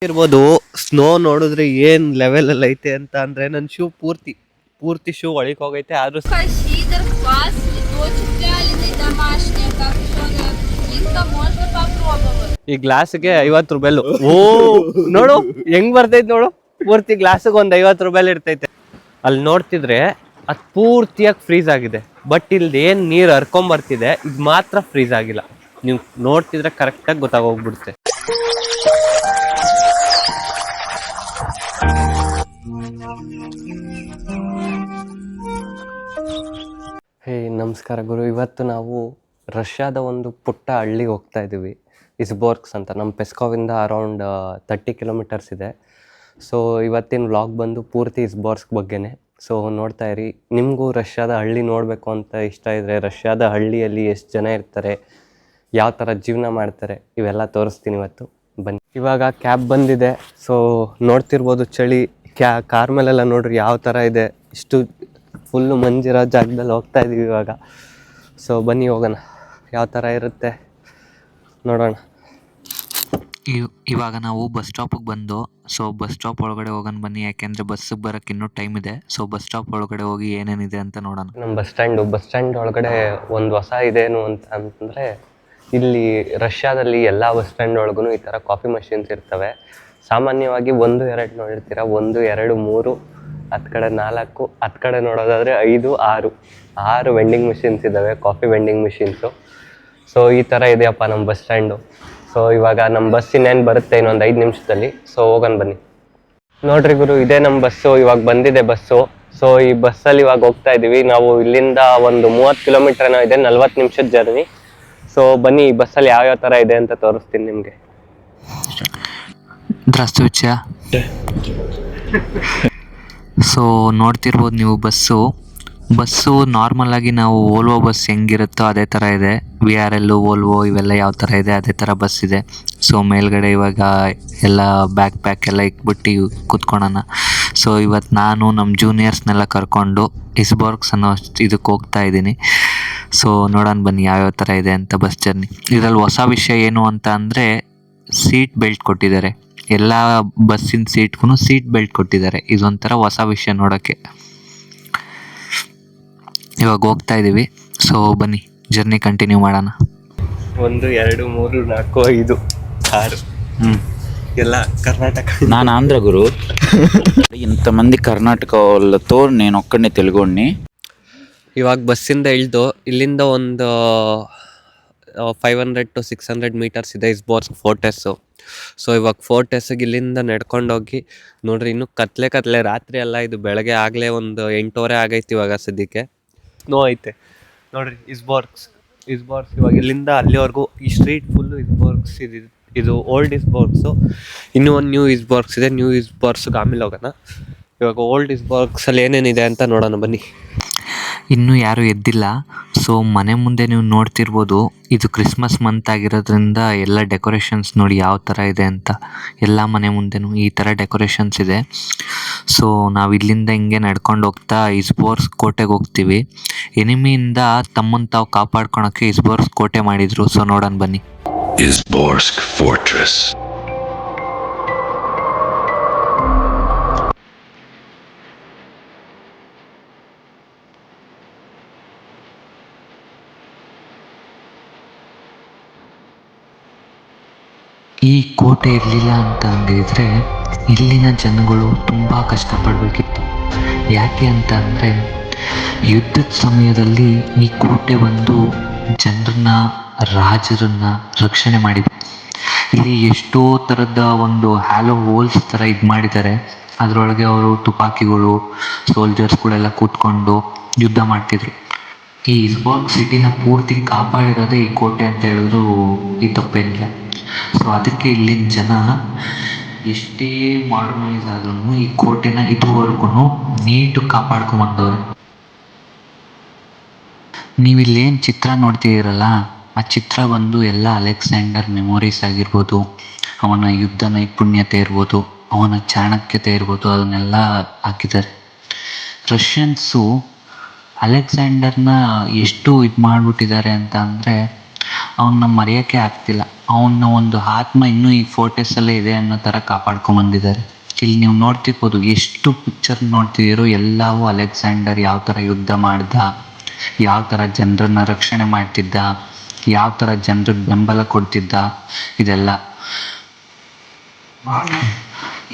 ಇರ್ಬೋದು. ಸ್ನೋ ನೋಡಿದ್ರೆ ಏನ್ ಲೆವೆಲ್ ಅಲ್ಲಿ ಐತೆ ಅಂತ ಅಂದ್ರೆ ನನ್ ಶೂ ಪೂರ್ತಿ ಶೂ ಒಳಕ್ ಹೋಗೈತೆ. ಆದ್ರೂ ಈ ಗ್ಲಾಸ್ಗೆ 50 ರೂಪಾಯಿ. ಓ ನೋಡು ಹೆಂಗ್ ಬರ್ತೈತೆ ನೋಡು, ಪೂರ್ತಿ ಗ್ಲಾಸ್ಗೆ ಒಂದ್ 50 ರೂಪಾಯಿ ಇರ್ತೈತೆ. ಅಲ್ಲಿ ನೋಡ್ತಿದ್ರೆ ಅದ್ ಪೂರ್ತಿಯಾಗಿ ಫ್ರೀಸ್ ಆಗಿದೆ. ಬಟ್ ಇಲ್ಲಿ ಏನ್ ನೀರ್ ಹರ್ಕೊಂಡ್ ಬರ್ತಿದೆ ಇದು ಮಾತ್ರ ಫ್ರೀಸ್ ಆಗಿಲ್ಲ. ನೀವು ನೋಡ್ತಿದ್ರೆ ಕರೆಕ್ಟ್ ಆಗಿ ಗೊತ್ತಾಗೋಗ್ಬಿಡುತ್ತೆ. ಹೇ ನಮಸ್ಕಾರ ಗುರು. ಇವತ್ತು ನಾವು ರಷ್ಯಾದ ಒಂದು ಪುಟ್ಟ ಹಳ್ಳಿಗೆ ಹೋಗ್ತಾ ಇದ್ದೀವಿ, ಇಸ್ಬೋರ್ಗ್ಸ್ ಅಂತ. ನಮ್ಮ ಪೆಸ್ಕೋವಿಂದ ಅರೌಂಡ್ 30 ಕಿಲೋಮೀಟರ್ಸ್ ಇದೆ. ಸೊ ಇವತ್ತಿನ ವ್ಲಾಗ್ ಬಂದು ಪೂರ್ತಿ ಇಸ್ಬೋರ್ಗ್ಸ್ ಬಗ್ಗೆನೇ. ಸೊ ನೋಡ್ತಾ ಇರಿ. ನಿಮಗೂ ರಷ್ಯಾದ ಹಳ್ಳಿ ನೋಡಬೇಕು ಅಂತ ಇಷ್ಟ ಇದ್ದರೆ, ರಷ್ಯಾದ ಹಳ್ಳಿಯಲ್ಲಿ ಎಷ್ಟು ಜನ ಇರ್ತಾರೆ, ಯಾವ ಥರ ಜೀವನ ಮಾಡ್ತಾರೆ, ಇವೆಲ್ಲ ತೋರಿಸ್ತೀನಿ ಇವತ್ತು. ಬನ್ನಿ. ಇವಾಗ ಕ್ಯಾಬ್ ಬಂದಿದೆ. ಸೊ ನೋಡ್ತಿರ್ಬೋದು ಚಳಿ. ಕಾರ್ ಮೇಲೆಲ್ಲ ನೋಡ್ರಿ ಯಾವ ಥರ ಇದೆ. ಇಷ್ಟು ಫುಲ್ಲು ಮಂಜಿರೋ ಜಾಗದಲ್ಲಿ ಹೋಗ್ತಾ ಇದ್ದೀವಿ ಇವಾಗ. ಸೊ ಬನ್ನಿ ಹೋಗೋಣ, ಯಾವ ಥರ ಇರುತ್ತೆ ನೋಡೋಣ. ಇವಾಗ ನಾವು ಬಸ್ ಸ್ಟಾಪಿಗೆ ಬಂದು, ಸೊ ಬಸ್ ಸ್ಟಾಪ್ ಒಳಗಡೆ ಹೋಗೋಣ ಬನ್ನಿ. ಯಾಕೆಂದರೆ ಬಸ್ಸಿಗೆ ಬರೋಕ್ಕೆ ಇನ್ನೂ ಟೈಮ್ ಇದೆ. ಸೊ ಬಸ್ ಸ್ಟಾಪ್ ಒಳಗಡೆ ಹೋಗಿ ಏನೇನಿದೆ ಅಂತ ನೋಡೋಣ. ನಮ್ಮ ಬಸ್ ಸ್ಟ್ಯಾಂಡ್ ಒಳಗಡೆ ಒಂದು ಹೊಸ ಇದೇನು ಅಂತಂದರೆ, ಇಲ್ಲಿ ರಷ್ಯಾದಲ್ಲಿ ಎಲ್ಲ ಬಸ್ ಸ್ಟ್ಯಾಂಡ್ ಒಳಗೂ ಈ ಥರ ಕಾಫಿ ಮಷಿನ್ಸ್ ಇರ್ತವೆ. ಸಾಮಾನ್ಯವಾಗಿ 1, 2 ನೋಡಿರ್ತೀರ. 1, 2, 3, ಹತ್ತು ಕಡೆ 4, ಹತ್ತು ಕಡೆ ನೋಡೋದಾದರೆ 5, 6 ವೆಂಡಿಂಗ್ ಮಿಷಿನ್ಸ್ ಇದ್ದಾವೆ, ಕಾಫಿ ವೆಂಡಿಂಗ್ ಮಿಷಿನ್ಸು. ಸೊ ಈ ಥರ ಇದೆಯಪ್ಪ ನಮ್ಮ ಬಸ್ ಸ್ಟ್ಯಾಂಡು. ಸೊ ಇವಾಗ ನಮ್ಮ ಬಸ್ ಇನ್ನೇನು ಬರುತ್ತೆ, ಇನ್ನೊಂದು 5 ನಿಮಿಷದಲ್ಲಿ. ಸೊ ಹೋಗೋಣ ಬನ್ನಿ. ನೋಡ್ರಿ ಗುರು, ಇದೇ ನಮ್ಮ ಬಸ್ಸು. ಇವಾಗ ಬಂದಿದೆ ಬಸ್ಸು. ಸೊ ಈ ಬಸ್ಸಲ್ಲಿ ಇವಾಗ ಹೋಗ್ತಾ ಇದ್ದೀವಿ ನಾವು. ಇಲ್ಲಿಂದ ಒಂದು 30 ಕಿಲೋಮೀಟರ್ ಏನೋ ಇದೆ, 40 ನಿಮಿಷದ ಜರ್ನಿ. ಸೊ ಬನ್ನಿ, ಈ ಬಸ್ಸಲ್ಲಿ ಯಾವ್ಯಾವ ಥರ ಇದೆ ಅಂತ ತೋರಿಸ್ತೀನಿ ನಿಮಗೆ. ಸೊ ನೋಡ್ತಿರ್ಬೋದು ನೀವು, ಬಸ್ಸು ನಾರ್ಮಲ್ ಆಗಿ ನಾವು ವೋಲ್ವೋ ಬಸ್ ಹೆಂಗಿರುತ್ತೋ ಅದೇ ಥರ ಇದೆ. VRL, ವೋಲ್ವೋ ಇವೆಲ್ಲ ಯಾವ ಥರ ಇದೆ ಅದೇ ಥರ ಬಸ್ ಇದೆ. ಸೊ ಮೇಲ್ಗಡೆ ಇವಾಗ ಎಲ್ಲ ಬ್ಯಾಕ್ ಎಲ್ಲ ಇಕ್ಬಿಟ್ಟು ಕೂತ್ಕೊಳ್ಳೋಣ. ಸೊ ಇವತ್ತು ನಾನು ನಮ್ಮ ಜೂನಿಯರ್ಸ್ನೆಲ್ಲ ಕರ್ಕೊಂಡು ಇಸ್ಬೋರ್ಗ್ಸ್ ಅನ್ನೋ ಇದಕ್ಕೆ ಹೋಗ್ತಾ ಇದ್ದೀನಿ. ಸೊ ನೋಡೋಣ ಬನ್ನಿ ಯಾವ್ಯಾವ ಥರ ಇದೆ ಅಂತ ಬಸ್ ಜರ್ನಿ. ಇದರಲ್ಲಿ ಹೊಸ ವಿಷಯ ಏನು ಅಂತ ಅಂದರೆ, ಸೀಟ್ ಬೆಲ್ಟ್ ಕೊಟ್ಟಿದ್ದಾರೆ. ಎಲ್ಲ ಬಸ್ಸಿನ ಸೀಟ್ಗೂ ಸೀಟ್ ಬೆಲ್ಟ್ ಕೊಟ್ಟಿದ್ದಾರೆ. ಇದೊಂಥರ ಹೊಸ ವಿಷಯ ನೋಡೋಕ್ಕೆ. ಇವಾಗ ಹೋಗ್ತಾ ಇದ್ದೀವಿ. ಸೊ ಬನ್ನಿ ಜರ್ನಿ ಕಂಟಿನ್ಯೂ ಮಾಡೋಣ. 1, 2, 3, 4, 5, 6 ಎಲ್ಲ కర్ణాటక. ನಾನು ఆంధ్ర గురు. ఇంతమంది కర్ణాటక వాళ్ళతో నేను ఒక్కడిని తెలుగుని. ಇವಾಗ ಬಸ್ಸಿಂದ ಇಳಿದು ಇಲ್ಲಿಂದ ಒಂದು 500 to 600 ಮೀಟರ್ಸ್ ಇದೆ ಇಸ್ಬೋರ್ಗ್ಸ್ ಫೋರ್ಟೆಸ್ಸು. ಸೊ ಇವಾಗ ಫೋರ್ಟೆಸ್ಸಿಗೆ ಇಲ್ಲಿಂದ ನಡ್ಕೊಂಡೋಗಿ ನೋಡ್ರಿ, ಇನ್ನೂ ಕತ್ಲೆ ರಾತ್ರಿ ಅಲ್ಲ, ಇದು ಬೆಳಗ್ಗೆ ಆಗಲೇ ಒಂದು 8:30 ಆಗೈತಿ ಇವಾಗ ಸದ್ಯಕ್ಕೆ. ಸ್ನೋ ಐತೆ ನೋಡ್ರಿ. ಇಸ್ಬೋರ್ಗ್ಸ್ ಇವಾಗ ಇಲ್ಲಿಂದ ಅಲ್ಲಿವರೆಗೂ ಈ ಸ್ಟ್ರೀಟ್ ಫುಲ್ಲು ಇಸ್ಬೋರ್ಗ್ಸ್. ಇದು ಓಲ್ಡ್ ಇಸ್ಬೋರ್ಗ್ಸು. ಇನ್ನೂ ಒಂದು ನ್ಯೂ ಇಸ್ಬೋರ್ಗ್ಸ್ ಇದೆ. ನ್ಯೂ ಇಸ್ಬೋರ್ಗ್ಸ್ಗೆ ಆಮೇಲೆ ಹೋಗೋಣ. ಇವಾಗ ಓಲ್ಡ್ ಇಸ್ಬೋರ್ಗ್ಸಲ್ಲಿ ಏನೇನಿದೆ ಅಂತ ನೋಡೋಣ ಬನ್ನಿ. ಇನ್ನೂ ಯಾರೂ ಎದ್ದಿಲ್ಲ. ಸೊ ಮನೆ ಮುಂದೆ ನೀವು ನೋಡ್ತಿರ್ಬೋದು, ಇದು ಕ್ರಿಸ್ಮಸ್ ಮಂತ್ ಆಗಿರೋದ್ರಿಂದ ಎಲ್ಲ ಡೆಕೋರೇಷನ್ಸ್ ನೋಡಿ ಯಾವ ಥರ ಇದೆ ಅಂತ. ಎಲ್ಲ ಮನೆ ಮುಂದೆನೂ ಈ ಥರ ಡೆಕೋರೇಷನ್ಸ್ ಇದೆ. ಸೊ ನಾವು ಇಲ್ಲಿಂದ ಹಿಂಗೆ ನಡ್ಕೊಂಡು ಹೋಗ್ತಾ ಇಸ್ಬೋರ್ಗ್ಸ್ ಕೋಟೆಗೆ ಹೋಗ್ತೀವಿ. ಎನಿಮಿಯಿಂದ ತಮ್ಮನ್ನು ತಾವು ಕಾಪಾಡ್ಕೊಳಕ್ಕೆ ಇಸ್ಬೋರ್ಗ್ಸ್ ಕೋಟೆ ಮಾಡಿದರು. ಸೊ ನೋಡೋಣ ಬನ್ನಿ. Izborsk Fortress. ಈ ಕೋಟೆ ಇರಲಿಲ್ಲ ಅಂತ ಅಂದಿದ್ರೆ ಇಲ್ಲಿನ ಜನಗಳು ತುಂಬ ಕಷ್ಟಪಡಬೇಕಿತ್ತು. ಯಾಕೆ ಅಂತ ಅಂದರೆ, ಯುದ್ಧದ ಸಮಯದಲ್ಲಿ ಈ ಕೋಟೆ ಬಂದು ಜನರನ್ನ, ರಾಜರನ್ನ ರಕ್ಷಣೆ ಮಾಡಿದೆ. ಇಲ್ಲಿ ಎಷ್ಟೋ ಥರದ ಒಂದು ಹ್ಯಾಲೋ ಹೋಲ್ಸ್ ಥರ ಇದು ಮಾಡಿದ್ದಾರೆ. ಅದರೊಳಗೆ ಅವರು ತುಪಾಕಿಗಳು, ಸೋಲ್ಜರ್ಸ್ಗಳೆಲ್ಲ ಕೂತ್ಕೊಂಡು ಯುದ್ಧ ಮಾಡ್ತಿದ್ರು. ಈ ಇಸ್ಬೋರ್ಗ್ ಸಿಟಿನ ಪೂರ್ತಿ ಕಾಪಾಡಿರೋದೇ ಈ ಕೋಟೆ ಅಂತ ಹೇಳಿದ್ರು ಈ ತಪ್ಪೇನಿಲ್ಲ. ಸೊ ಅದಕ್ಕೆ ಇಲ್ಲಿನ ಜನ ಎಷ್ಟೇ ಮಾಡರ್ನೈಸ್ ಆದ್ರೂ ಈ ಕೋಟೆನ ಇದುವರೆಗೂ ನೀಟು ಕಾಪಾಡ್ಕೊಂಬಂದವ್ರೆ. ನೀವಿಲ್ಲೇನು ಚಿತ್ರ ನೋಡ್ತಿದ್ದೀರಲ್ಲ, ಆ ಚಿತ್ರ ಬಂದು ಎಲ್ಲ ಅಲೆಕ್ಸಾಂಡರ್ ಮೆಮೊರೀಸ್ ಆಗಿರ್ಬೋದು, ಅವನ ಯುದ್ಧ ನೈಪುಣ್ಯತೆ ಇರ್ಬೋದು, ಅವನ ಚಾಣಕ್ಯತೆ ಇರ್ಬೋದು, ಅದನ್ನೆಲ್ಲ ಹಾಕಿದ್ದಾರೆ. ರಷ್ಯನ್ಸು ಅಲೆಕ್ಸಾಂಡರ್ನ ಎಷ್ಟು ಇದು ಮಾಡಿಬಿಟ್ಟಿದ್ದಾರೆ ಅಂತ ಅಂದರೆ ಅವನ್ನ ಮರೆಯೋಕ್ಕೆ ಆಗ್ತಿಲ್ಲ. ಅವನ ಒಂದು ಆತ್ಮ ಇನ್ನೂ ಈ ಫೋಟೋಸಲ್ಲೇ ಇದೆ ಅನ್ನೋ ಥರ ಕಾಪಾಡ್ಕೊಂಬಂದಿದ್ದಾರೆ. ಇಲ್ಲಿ ನೀವು ನೋಡ್ತಿರ್ಬೋದು, ಎಷ್ಟು ಪಿಕ್ಚರ್ ನೋಡ್ತಿದ್ದೀರೋ ಎಲ್ಲವೂ ಅಲೆಕ್ಸಾಂಡರ್ ಯಾವ ಥರ ಯುದ್ಧ ಮಾಡ್ದ, ಯಾವ ಥರ ಜನರನ್ನು ರಕ್ಷಣೆ ಮಾಡ್ತಿದ್ದ, ಯಾವ ಥರ ಜನರಿಗೆ ಬೆಂಬಲ ಕೊಡ್ತಿದ್ದ, ಇದೆಲ್ಲ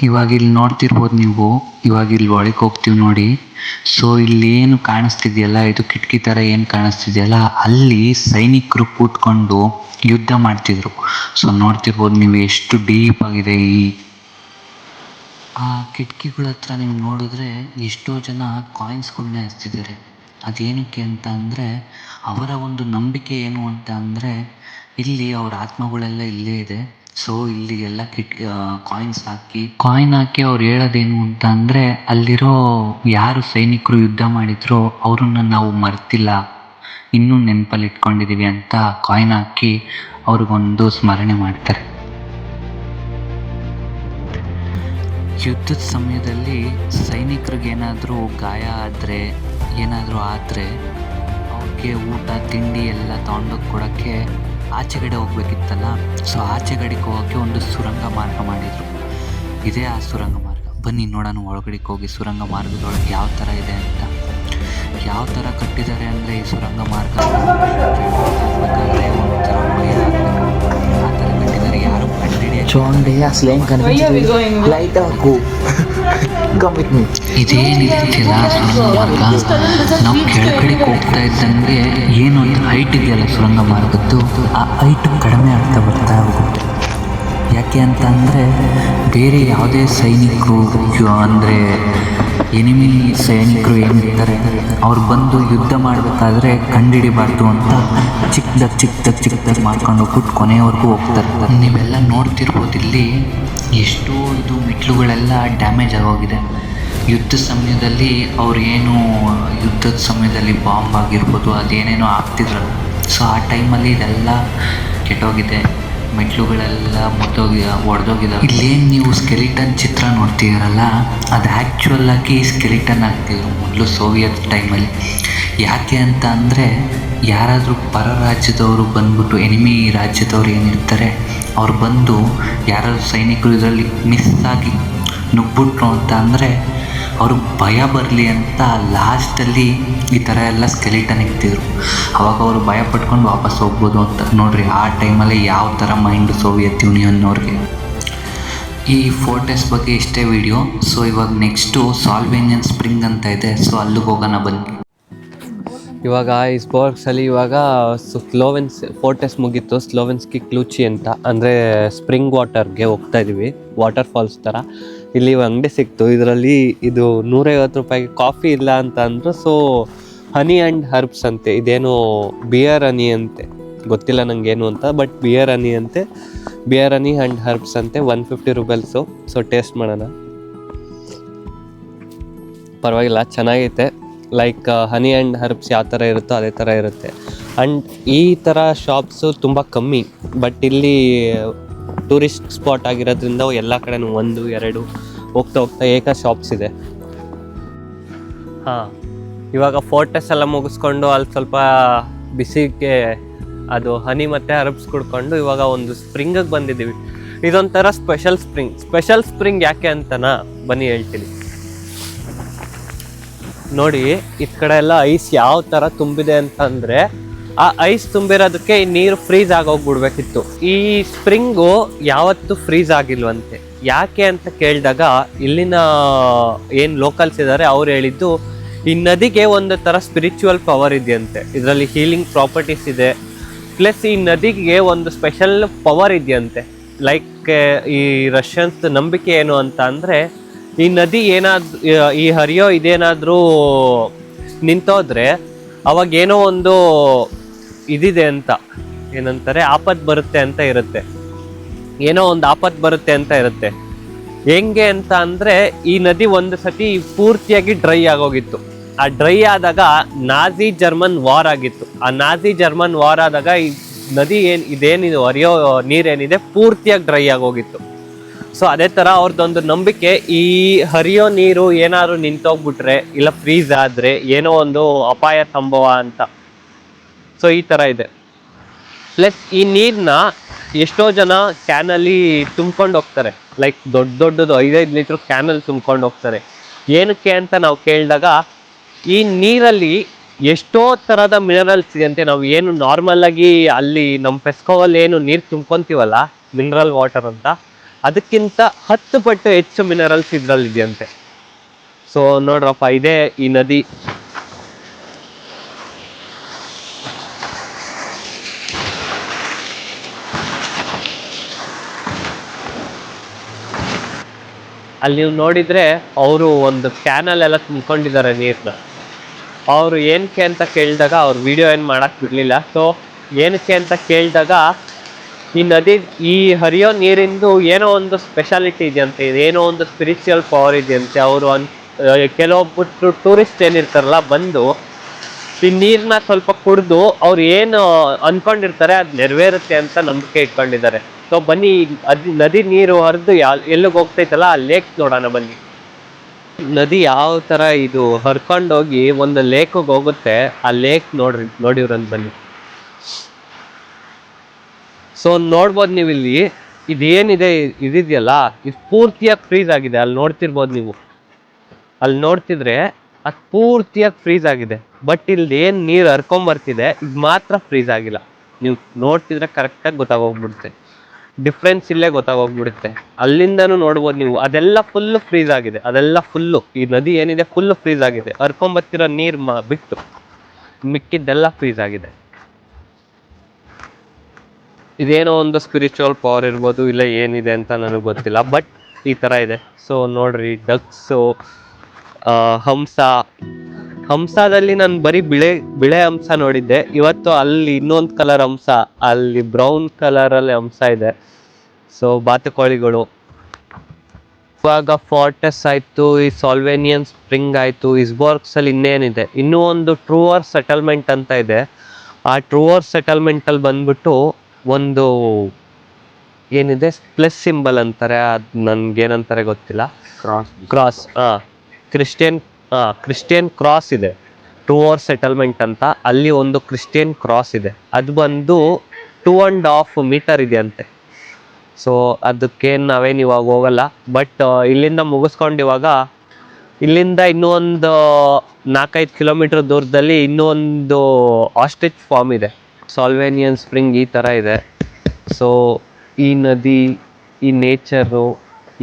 ಇವಾಗ ಇಲ್ಲಿ ನೋಡ್ತಿರ್ಬೋದು ನೀವು. ಇವಾಗ ಇಲ್ಲಿ ಒಳಗೆ ಹೋಗ್ತೀವಿ ನೋಡಿ. ಸೊ ಇಲ್ಲಿ ಏನು ಕಾಣಿಸ್ತಿದೆಯಲ್ಲ, ಇದು ಕಿಟಕಿ ಥರ ಏನು ಕಾಣಿಸ್ತಿದೆಯಲ್ಲ, ಅಲ್ಲಿ ಸೈನಿಕರು ಕೂತ್ಕೊಂಡು ಯುದ್ಧ ಮಾಡ್ತಿದ್ರು. ಸೊ ನೋಡ್ತಿರ್ಬೋದು ನೀವು ಎಷ್ಟು ಡೀಪ್ ಆಗಿದೆ ಆ ಕಿಟಕಿಗಳ ಹತ್ರ. ನೀವು ನೋಡಿದ್ರೆ ಎಷ್ಟೋ ಜನ ಕಾಯಿನ್ಸ್ಗಳನ್ನ ಎಸ್ತಿದ್ದಾರೆ. ಅದೇನಕ್ಕೆ ಅಂತ ಅಂದರೆ, ಅವರ ಒಂದು ನಂಬಿಕೆ ಏನು ಅಂತ ಅಂದರೆ, ಇಲ್ಲಿ ಅವ್ರ ಆತ್ಮಗಳೆಲ್ಲ ಇಲ್ಲೇ ಇದೆ. ಸೊ ಇಲ್ಲಿ ಎಲ್ಲ ಕಾಯಿನ್ ಹಾಕಿ ಅವ್ರು ಹೇಳೋದೇನು ಅಂತ ಅಂದರೆ, ಅಲ್ಲಿರೋ ಯಾರು ಸೈನಿಕರು ಯುದ್ಧ ಮಾಡಿದ್ರೋ ಅವ್ರನ್ನ ನಾವು ಮರ್ತಿಲ್ಲ, ಇನ್ನೂ ನೆನಪಲ್ಲಿ ಇಟ್ಕೊಂಡಿದ್ದೀವಿ ಅಂತ ಕಾಯಿನ್ ಹಾಕಿ ಅವ್ರಿಗೊಂದು ಸ್ಮರಣೆ ಮಾಡ್ತಾರೆ. ಯುದ್ಧದ ಸಮಯದಲ್ಲಿ ಸೈನಿಕರಿಗೆ ಏನಾದರೂ ಗಾಯ ಆದರೆ, ಏನಾದರೂ ಆದರೆ ಅವ್ರಿಗೆ ಊಟ ತಿಂಡಿ ಎಲ್ಲ ತೊಗೊಂಡೋಗಿ ಕೊಡೋಕ್ಕೆ ಆಚೆಗಡೆ ಹೋಗ್ಬೇಕಿತ್ತಲ್ಲ. ಸೊ ಆಚೆಗಡೆಗೆ ಹೋಗೋಕ್ಕೆ ಒಂದು ಸುರಂಗ ಮಾರ್ಗ ಮಾಡಿದರು. ಇದೇ ಆ ಸುರಂಗ ಮಾರ್ಗ. ಬನ್ನಿ ನೋಡೋಣ ಒಳಗಡೆಗೆ ಹೋಗಿ ಸುರಂಗ ಮಾರ್ಗದೊಳಗೆ ಯಾವ ಥರ ಇದೆ ಅಂತ. ಯಾವ ಥರ ಕಟ್ಟಿದ್ದಾರೆ ಅಂದರೆ, ಈ ಸುರಂಗ ಮಾರ್ಗ ಹೋಗ್ಬೇಕಾದ್ರೆ ಒಂಥರ ಭಯ ಆಗಬೇಕು, ಆ ಥರ ಕಟ್ಟಿದ್ದಾರೆ. ಯಾರು ಇದೇನಿದೆಯಲ್ಲ ಸುರಂಗ ಮಾರ್ಗ, ನಾವು ಕೆಳಗಡೆಗೆ ಹೋಗ್ತಾ ಇದ್ದಂಗೆ ಏನೊಂದು ಹೈಟ್ ಇದೆಯಲ್ಲ ಸುರಂಗ ಮಾರ್ಗದ್ದು, ಆ ಹೈಟ್ ಕಡಿಮೆ ಆಗ್ತಾ ಬರ್ತಾ ಹೋಗುತ್ತೆ. ಯಾಕೆ ಅಂತ ಅಂದರೆ, ಬೇರೆ ಯಾವುದೇ ಸೈನಿಕರು ಅಂದರೆ ಎನಿಮಿ ಸೈನಿಕರು ಏನಿರ್ತಾರೆ ಅವ್ರು ಬಂದು ಯುದ್ಧ ಮಾಡಬೇಕಾದ್ರೆ ಕಂಡುಹಿಡಿಬಾರ್ದು ಅಂತ ಚಿಕ್ಕದಾಗಿ ಮಾಡ್ಕೊಂಡು ಹೋಗ್ಬಿಟ್ಟು ಕೊನೆಯವರೆಗೂ ಹೋಗ್ತಾರೆ. ನೀವೆಲ್ಲ ನೋಡ್ತಿರ್ಬೋದು ಇಲ್ಲಿ ಎಷ್ಟೋ ಇದು ಮೆಟ್ಲುಗಳೆಲ್ಲ ಡ್ಯಾಮೇಜ್ ಆಗೋಗಿದೆ. ಯುದ್ಧ ಸಮಯದಲ್ಲಿ ಅವ್ರು ಏನು ಯುದ್ಧದ ಸಮಯದಲ್ಲಿ ಬಾಂಬ್ ಆಗಿರ್ಬೋದು ಅದೇನೇನೋ ಆಗ್ತಿದ್ರಲ್ಲ, ಸೊ ಆ ಟೈಮಲ್ಲಿ ಇದೆಲ್ಲ ಕೆಟ್ಟೋಗಿದೆ. ಮೆಟ್ಲುಗಳೆಲ್ಲ ಒಡೆದೋಗಿದ್ದಾವೆ. ಇಲ್ಲೇನು ನೀವು ಸ್ಕೆಲಿಟನ್ ಚಿತ್ರ ನೋಡ್ತಿದ್ದೀರಲ್ಲ, ಅದು ಆ್ಯಕ್ಚುಯಲ್ ಆಗಿ ಸ್ಕೆಲಿಟನ್ ಆಗ್ತಿದ್ರು ಮೊದಲು ಸೋವಿಯತ್ ಟೈಮಲ್ಲಿ. ಯಾಕೆ ಅಂತ ಅಂದರೆ, ಯಾರಾದರೂ ಪರ ರಾಜ್ಯದವರು ಬಂದ್ಬಿಟ್ಟು, ಎನಿಮಿ ರಾಜ್ಯದವ್ರು ಏನಿರ್ತಾರೆ ಅವ್ರು ಬಂದು ಯಾರಾದರೂ ಸೈನಿಕರು ಇದರಲ್ಲಿ ಮಿಸ್ ಆಗಿ ನುಗ್ಬಿಟ್ರು ಅಂತ ಅಂದರೆ ಅವ್ರಿಗೆ ಭಯ ಬರಲಿ ಅಂತ ಲಾಸ್ಟಲ್ಲಿ ಈ ಥರ ಎಲ್ಲ ಸ್ಕೆಲಿಟನ್ ಇಕ್ತಿದ್ರು. ಅವಾಗ ಅವರು ಭಯ ಪಟ್ಕೊಂಡು ವಾಪಸ್ ಹೋಗ್ಬೋದು ಅಂತ. ನೋಡಿರಿ ಆ ಟೈಮಲ್ಲಿ ಯಾವ ಥರ ಮೈಂಡ್ ಸೋವಿಯತ್ ಯೂನಿಯನ್ನವ್ರಿಗೆ. ಈ ಫೋರ್ಟೆಸ್ ಬಗ್ಗೆ ಇಷ್ಟೇ ವಿಡಿಯೋ. ಸೊ ಇವಾಗ ನೆಕ್ಸ್ಟು ಸಾಲ್ವೇನಿಯನ್ ಸ್ಪ್ರಿಂಗ್ ಅಂತ ಇದೆ, ಸೊ ಅಲ್ಲಿಗೆ ಹೋಗೋಣ ಬನ್ನಿ. ಇವಾಗ ಈ ಸ್ಪೋರ್ಟ್ಸಲ್ಲಿ ಇವಾಗ ಸ್ಲೋವೆನ್ಸ್ ಫೋರ್ಟೆಸ್ ಮುಗೀತು. ಸ್ಲೋವೆನ್ಸ್ಕಿ ಕ್ಲೂಚಿ ಅಂತ, ಅಂದರೆ ಸ್ಪ್ರಿಂಗ್ ವಾಟರ್ಗೆ ಹೋಗ್ತಾ ಇದ್ದೀವಿ, ವಾಟರ್ ಫಾಲ್ಸ್ ಥರ. ಇಲ್ಲಿ ಅಂಗಡಿ ಸಿಕ್ತು, ಇದರಲ್ಲಿ ಇದು 150 ರೂಪಾಯಿಗೆ ಕಾಫಿ ಇಲ್ಲ ಅಂತ ಅಂದರು. ಸೊ ಹನಿ ಆ್ಯಂಡ್ ಹರ್ಬ್ಸ್ ಅಂತೆ, ಇದೇನು ಬಿಯರ್ ಹನಿ ಅಂತೆ, ಗೊತ್ತಿಲ್ಲ ನನಗೇನು ಅಂತ, ಬಟ್ ಬಿಯರ್ ಹನಿ ಅಂತೆ, ಬಿಯರ್ ಹನಿ ಆ್ಯಂಡ್ ಹರ್ಬ್ಸ್ ಅಂತೆ. 150 ರೂಪಾಯಿಸು. ಸೊ ಟೇಸ್ಟ್ ಮಾಡೋಣ. ಪರವಾಗಿಲ್ಲ, ಚೆನ್ನಾಗೈತೆ. ಲೈಕ್ ಹನಿ ಆ್ಯಂಡ್ ಹರ್ಬ್ಸ್ ಯಾವ ಥರ ಇರುತ್ತೋ ಅದೇ ಥರ ಇರುತ್ತೆ. ಆ್ಯಂಡ್ ಈ ಥರ ಶಾಪ್ಸು ತುಂಬ ಕಮ್ಮಿ, ಬಟ್ ಇಲ್ಲಿ ಟೂರಿಸ್ಟ್ ಸ್ಪಾಟ್ ಆಗಿರೋದ್ರಿಂದ ಎಲ್ಲ ಕಡೆನೂ 1, 2 ಹೋಗ್ತಾ ಏಕ ಶಾಪ್ಸ್ ಇದೆ. ಹಾಂ, ಇವಾಗ ಫೋರ್ಟೆಸ್ ಎಲ್ಲ ಮುಗಿಸ್ಕೊಂಡು ಅಲ್ಲಿ ಸ್ವಲ್ಪ ಬಿಸಿಗೆ ಅದು ಹನಿ ಮತ್ತು ಹರ್ಬ್ಸ್ ಕುಡ್ಕೊಂಡು ಇವಾಗ ಒಂದು ಸ್ಪ್ರಿಂಗಿಗೆ ಬಂದಿದ್ದೀವಿ. ಇದೊಂಥರ ಸ್ಪೆಷಲ್ ಸ್ಪ್ರಿಂಗ್ ಯಾಕೆ ಅಂತನಾ ಬನ್ನಿ ಹೇಳ್ತೀನಿ. ನೋಡಿ ಈ ಕಡೆ ಎಲ್ಲ ಐಸ್ ಯಾವ ಥರ ತುಂಬಿದೆ ಅಂತಂದರೆ, ಆ ಐಸ್ ತುಂಬಿರೋದಕ್ಕೆ ಈ ನೀರು ಫ್ರೀಸ್ ಆಗೋಗ್ಬಿಡ್ಬೇಕಿತ್ತು. ಈ ಸ್ಪ್ರಿಂಗು ಯಾವತ್ತೂ ಫ್ರೀಸ್ ಆಗಿಲ್ವಂತೆ. ಯಾಕೆ ಅಂತ ಕೇಳಿದಾಗ ಇಲ್ಲಿನ ಏನು ಲೋಕಲ್ಸ್ ಇದ್ದಾರೆ ಅವ್ರು ಹೇಳಿದ್ದು, ಈ ನದಿಗೆ ಒಂದು ಥರ ಸ್ಪಿರಿಚುವಲ್ ಪವರ್ ಇದೆಯಂತೆ, ಇದರಲ್ಲಿ ಹೀಲಿಂಗ್ ಪ್ರಾಪರ್ಟೀಸ್ ಇದೆ. ಪ್ಲಸ್ ಈ ನದಿಗೆ ಒಂದು ಸ್ಪೆಷಲ್ ಪವರ್ ಇದೆಯಂತೆ. ಲೈಕ್ ಈ ರಷ್ಯನ್ಸ್ ನಂಬಿಕೆ ಏನು ಅಂತ ಅಂದರೆ, ಈ ನದಿ ಏನಾದರೂ ಈ ಹರಿಯೋ ಇದೇನಾದರೂ ನಿಂತೋದ್ರೆ ಅವಾಗೇನೋ ಒಂದು ಇದಿದೆ ಅಂತ, ಏನಂತಾರೆ, ಆಪತ್ತು ಬರುತ್ತೆ ಅಂತ ಇರುತ್ತೆ, ಏನೋ ಒಂದು ಆಪತ್ತು ಬರುತ್ತೆ ಅಂತ ಇರುತ್ತೆ. ಹೆಂಗೆ ಅಂತ ಅಂದರೆ, ಈ ನದಿ ಒಂದು ಸತಿ ಪೂರ್ತಿಯಾಗಿ ಡ್ರೈ ಆಗೋಗಿತ್ತು. ಆ ಡ್ರೈ ಆದಾಗ ನಾಜಿ ಜರ್ಮನ್ ವಾರ್ ಆಗಿತ್ತು. ಆ ನಾಜಿ ಜರ್ಮನ್ ವಾರ್ ಆದಾಗ ಈ ನದಿ ಇದೇನಿದೆ ಹರಿಯೋ ನೀರೇನಿದೆ ಪೂರ್ತಿಯಾಗಿ ಡ್ರೈ ಆಗೋಗಿತ್ತು. ಸೊ ಅದೇ ಥರ ಅವ್ರದ್ದೊಂದು ನಂಬಿಕೆ, ಈ ಹರಿಯೋ ನೀರು ಏನಾದ್ರು ನಿಂತೋಗ್ಬಿಟ್ರೆ ಇಲ್ಲ ಫ್ರೀಸ್ ಆದರೆ ಏನೋ ಒಂದು ಅಪಾಯ ಸಂಭವ ಅಂತ. ಸೊ ಈ ಥರ ಇದೆ. ಪ್ಲಸ್ ಈ ನೀರನ್ನ ಎಷ್ಟೋ ಜನ ಕ್ಯಾನಲ್ಲಿ ತುಂಬ್ಕೊಂಡು ಹೋಗ್ತಾರೆ, ಲೈಕ್ ದೊಡ್ಡದು 5-5 ಲೀಟ್ರ್ ಕ್ಯಾನಲ್ಲಿ ತುಂಬ್ಕೊಂಡು ಹೋಗ್ತಾರೆ. ಏನಕ್ಕೆ ಅಂತ ನಾವು ಕೇಳಿದಾಗ ಈ ನೀರಲ್ಲಿ ಎಷ್ಟೋ ಥರದ ಮಿನರಲ್ಸ್ ಇದೆ ಅಂತೆ. ನಾವು ಏನು ನಾರ್ಮಲಾಗಿ ಅಲ್ಲಿ ನಮ್ಮ ಪೆಸ್ಕೋವಲ್ಲಿ ಏನು ನೀರು ತುಂಬ್ಕೊತೀವಲ್ಲ ಮಿನರಲ್ ವಾಟರ್ ಅಂತ, ಅದಕ್ಕಿಂತ 10 ಪಟ್ಟು ಹೆಚ್ಚು ಮಿನರಲ್ಸ್ ಇದರಲ್ಲಿ ಇದೆಯಂತೆ. ಸೊ ನೋಡ್ರಪ್ಪ, ಇದೇ ಈ ನದಿ. ಅಲ್ಲಿ ನೀವು ನೋಡಿದರೆ ಅವರು ಒಂದು ಕ್ಯಾನಲ್ಲೆಲ್ಲ ತುಂಬ್ಕೊಂಡಿದ್ದಾರೆ ನೀರನ್ನ. ಅವರು ಏನಕ್ಕೆ ಅಂತ ಕೇಳಿದಾಗ ಅವ್ರು ವಿಡಿಯೋ ಏನು ಮಾಡೋಕ್ಕೆ ಬಿಡಲಿಲ್ಲ. ಸೊ ಏನಕ್ಕೆ ಅಂತ ಕೇಳಿದಾಗ ಈ ನದಿ, ಈ ಹರಿಯೋ ನೀರಿಂದು ಏನೋ ಒಂದು ಸ್ಪೆಷಾಲಿಟಿ ಇದೆಯಂತೆ, ಏನೋ ಒಂದು ಸ್ಪಿರಿಚುವಲ್ ಪವರ್ ಇದೆಯಂತೆ. ಅವರು ಕೆಲವೊಬ್ಬರು ಟೂರಿಸ್ಟ್ ಏನಿರ್ತಾರಲ್ಲ ಬಂದು ಈ ನೀರನ್ನ ಸ್ವಲ್ಪ ಕುಡಿದು ಅವ್ರು ಏನು ಅಂದ್ಕೊಂಡಿರ್ತಾರೆ ಅದು ನೆರವೇರುತ್ತೆ ಅಂತ ನಂಬಿಕೆ ಇಟ್ಕೊಂಡಿದ್ದಾರೆ. ಸೊ ಬನ್ನಿ, ನದಿ ನೀರು ಹರಿದು ಎಲ್ಲಿಗೆ ಹೋಗ್ತೈತಲ್ಲ ಆ ಲೇಕ್ ನೋಡೋಣ ಬನ್ನಿ. ನದಿ ಯಾವ ಥರ ಇದು ಹರ್ಕೊಂಡೋಗಿ ಒಂದು ಲೇಕಿಗೆ ಹೋಗುತ್ತೆ, ಆ ಲೇಕ್ ನೋಡಿವ್ರಂತ ಬನ್ನಿ. ಸೊ ನೋಡ್ಬೋದು ನೀವು ಇಲ್ಲಿ ಇದೇನಿದೆ ಇದಿದೆಯಲ್ಲ, ಇದು ಪೂರ್ತಿಯಾಗಿ ಫ್ರೀಸ್ ಆಗಿದೆ. ಅಲ್ಲಿ ನೋಡ್ತಿರ್ಬೋದು ನೀವು, ಅಲ್ಲಿ ನೋಡ್ತಿದ್ರೆ ಅದು ಪೂರ್ತಿಯಾಗಿ ಫ್ರೀಸ್ ಆಗಿದೆ. ಬಟ್ ಇಲ್ಲಿ ಏನು ನೀರು ಹರ್ಕೊಂಬರ್ತಿದೆ ಇದು ಮಾತ್ರ ಫ್ರೀಸ್ ಆಗಿಲ್ಲ. ನೀವು ನೋಡ್ತಿದ್ರೆ ಕರೆಕ್ಟಾಗಿ ಗೊತ್ತಾಗೋಗ್ಬಿಡುತ್ತೆ, ಡಿಫ್ರೆನ್ಸ್ ಇಲ್ಲೇ ಗೊತ್ತಾಗೋಗ್ಬಿಡುತ್ತೆ. ಅಲ್ಲಿಂದನೂ ನೋಡ್ಬೋದು ನೀವು, ಅದೆಲ್ಲ ಫುಲ್ಲು ಫ್ರೀಸ್ ಆಗಿದೆ. ಅದೆಲ್ಲ ಫುಲ್ಲು ಈ ನದಿ ಏನಿದೆ ಫುಲ್ಲು ಫ್ರೀಸ್ ಆಗಿದೆ. ಹರ್ಕೊಂಬರ್ತಿರೋ ನೀರು ಬಿಟ್ಟು ಮಿಕ್ಕಿದ್ದೆಲ್ಲ ಫ್ರೀಸ್ ಆಗಿದೆ. ಇದೇನೋ ಒಂದು ಸ್ಪಿರಿಚುವಲ್ ಪವರ್ ಇರ್ಬೋದು, ಇಲ್ಲ ಏನಿದೆ ಅಂತ ನನಗೆ ಗೊತ್ತಿಲ್ಲ, ಬಟ್ ಈ ಥರ ಇದೆ. ಸೊ ನೋಡ್ರಿ, ಡಕ್ಸು, ಹಂಸದಲ್ಲಿ ನಾನು ಬರೀ ಬಿಳೆ ಹಂಸ ನೋಡಿದ್ದೆ. ಇವತ್ತು ಅಲ್ಲಿ ಇನ್ನೊಂದು ಕಲರ್ ಹಂಸ, ಅಲ್ಲಿ ಬ್ರೌನ್ ಕಲರಲ್ಲಿ ಹಂಸ ಇದೆ. ಸೊ ಬಾತುಕೋಳಿಗಳು. ಇವಾಗ ಫಾರ್ಟಸ್ ಆಯಿತು, ಈ ಸಾಲ್ವೇನಿಯನ್ ಸ್ಪ್ರಿಂಗ್ ಆಯಿತು, ಇಸ್ಬೋರ್ಗ್ಸಲ್ಲಿ ಇನ್ನೇನಿದೆ, ಇನ್ನೂ ಒಂದು ಟ್ರೂವರ್ ಸೆಟಲ್ಮೆಂಟ್ ಅಂತ ಇದೆ. ಆ ಟ್ರೂವರ್ ಸೆಟಲ್ಮೆಂಟಲ್ಲಿ ಬಂದ್ಬಿಟ್ಟು ಒಂದು ಏನಿದೆ ಪ್ಲಸ್ ಸಿಂಬಲ್ ಅಂತಾರೆ, ಅದು ನನಗೇನಂತಾರೆ ಗೊತ್ತಿಲ್ಲ, ಕ್ರಾಸ್ ಕ್ರಿಶ್ಚಿಯನ್ ಕ್ರಾಸ್ ಇದೆ. ಟ್ರೂವರ್ ಸೆಟಲ್ಮೆಂಟ್ ಅಂತ, ಅಲ್ಲಿ ಒಂದು ಕ್ರಿಶ್ಚಿಯನ್ ಕ್ರಾಸ್ ಇದೆ. ಅದು ಬಂದು 2.5 ಮೀಟರ್ ಇದೆಯಂತೆ. ಸೊ ಅದಕ್ಕೇನು ನಾವೇನು ಇವಾಗ ಹೋಗಲ್ಲ, ಬಟ್ ಇಲ್ಲಿಂದ ಮುಗಿಸ್ಕೊಂಡು ಇವಾಗ ಇಲ್ಲಿಂದ ಇನ್ನೂ ಒಂದು 4-5 ಕಿಲೋಮೀಟರ್ ದೂರದಲ್ಲಿ ಇನ್ನೂ ಒಂದು ಆಸ್ಟ್ರಿಚ್ ಫಾರ್ಮ್ ಇದೆ. ಸಾಲ್ವೇನಿಯನ್ ಸ್ಪ್ರಿಂಗ್ ಈ ಥರ ಇದೆ. ಸೊ ಈ ನದಿ, ಈ ನೇಚರು,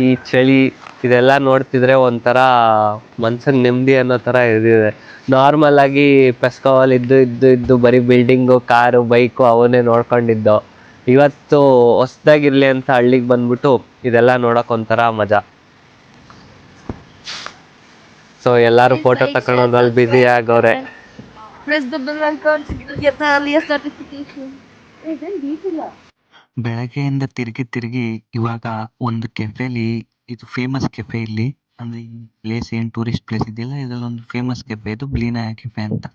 ಈ ಚಳಿ, ಇದೆಲ್ಲ ನೋಡ್ತಿದ್ರೆ ಒಂಥರ ಮನ್ಸಿಗೆ ನೆಮ್ಮದಿ ಅನ್ನೋ ಥರ ಇದಿದೆ. ನಾರ್ಮಲಾಗಿ ಪೆಸ್ಕೋವಲ್ಲಿ ಇದ್ದು ಬರೀ ಬಿಲ್ಡಿಂಗು, ಕಾರು, ಬೈಕು ಅವನ್ನೇ ನೋಡ್ಕೊಂಡಿದ್ದು. ಇವತ್ತು ಹೊಸ್ದಾಗಿರ್ಲಿ ಅಂತ ಹಳ್ಳಿಗೆ ಬಂದ್ಬಿಟ್ಟು ಇದೆಲ್ಲ ನೋಡೋಕೆ ಒಂಥರ ಮಜಾ. ಸೊ ಎಲ್ಲರೂ ಫೋಟೋ ತಗೊಳೋದ್ರಲ್ಲಿ ಬ್ಯುಸಿ ಆಗವ್ರೆ. ಬೆಳಗ್ಗೆಯಿಂದ ತಿರುಗಿ ಇವಾಗ ಒಂದು ಕೆಫೆಲಿ, ಇದು ಫೇಮಸ್ ಕೆಫೆ ಇಲ್ಲಿ, ಅಂದರೆ ಈ ಪ್ಲೇಸ್ ಏನು ಟೂರಿಸ್ಟ್ ಪ್ಲೇಸ್ ಇದೆಯಲ್ಲ, ಇದರಲ್ಲಿ ಒಂದು ಫೇಮಸ್ ಕೆಫೆ, ಇದು ಬ್ಲೀನಾ ಕೆಫೆ ಅಂತ.